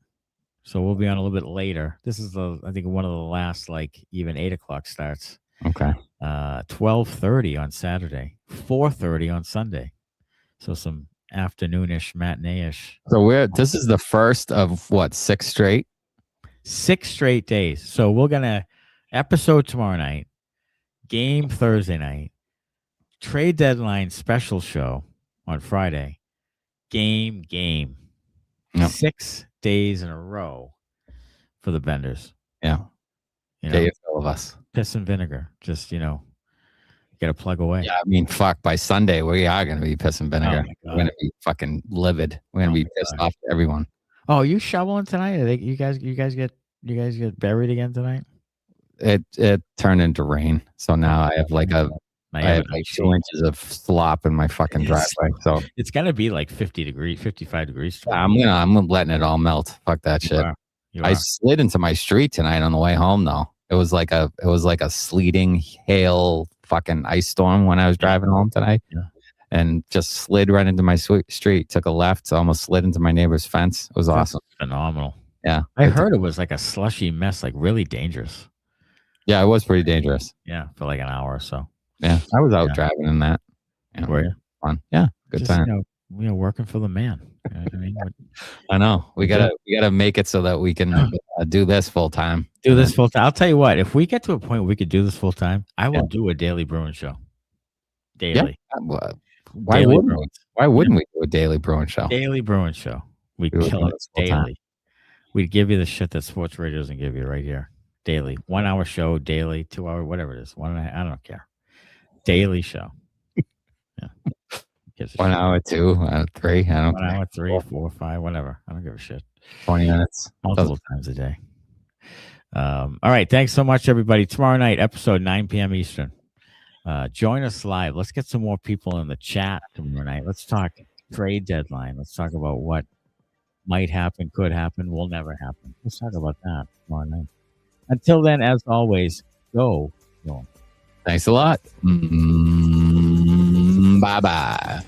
So we'll be on a little bit later. This is I think one of the last even 8:00 starts. Okay. 12:30 on Saturday, 4:30 on Sunday. So some afternoonish, matinee-ish. So this is the first of 6 straight? 6 straight days. So we're gonna episode tomorrow night, game Thursday night, trade deadline special show on Friday. Game. Yep. 6 days in a row for the Benders. Yeah. Day of us. Piss and vinegar. Just, get a plug away. Yeah, I mean, by Sunday, we are going to be piss and vinegar. We're going to be fucking livid. We're going to be pissed off to everyone. Oh, you shoveling tonight? You guys get buried again tonight? It turned into rain. So now I have I have 2 inches of slop in my fucking driveway. So it's gonna be 50 degrees, 55 degrees. I'm letting it all melt. Fuck that shit. I slid into my street tonight on the way home though. It was like a sleeting hail fucking ice storm when I was driving home tonight. Yeah. And just slid right into my street. Took a left, almost slid into my neighbor's fence. It was awesome. Phenomenal. Yeah. I heard it was like a slushy mess, really dangerous. Yeah, it was pretty dangerous. Yeah, for an hour or so. Yeah, I was out driving in that. Were you? Fun. Yeah, good time. Working for the man. You know what I mean? I know. We gotta make it so that we can do this full time. I'll tell you what. If we get to a point where we could do this full time, I will do a daily Bruin show. Daily. Yeah. Why wouldn't we do a daily Bruin show? Daily Bruin show. We'd kill it daily. We'd give you the shit that sports radio doesn't give you right here. Daily. 1 hour show, daily, 2 hour, whatever it is. I don't care. Daily show. Yeah. 1 hour, 2, 3. I don't 1 hour, 3, 4, 5, whatever. I don't give a shit. 20 minutes. Multiple times a day. All right. Thanks so much, everybody. Tomorrow night, episode 9 p.m. Eastern. Join us live. Let's get some more people in the chat tomorrow night. Let's talk trade deadline. Let's talk about what might happen, could happen, will never happen. Let's talk about that tomorrow night. Until then, as always, go. Thanks a lot. Bye-bye.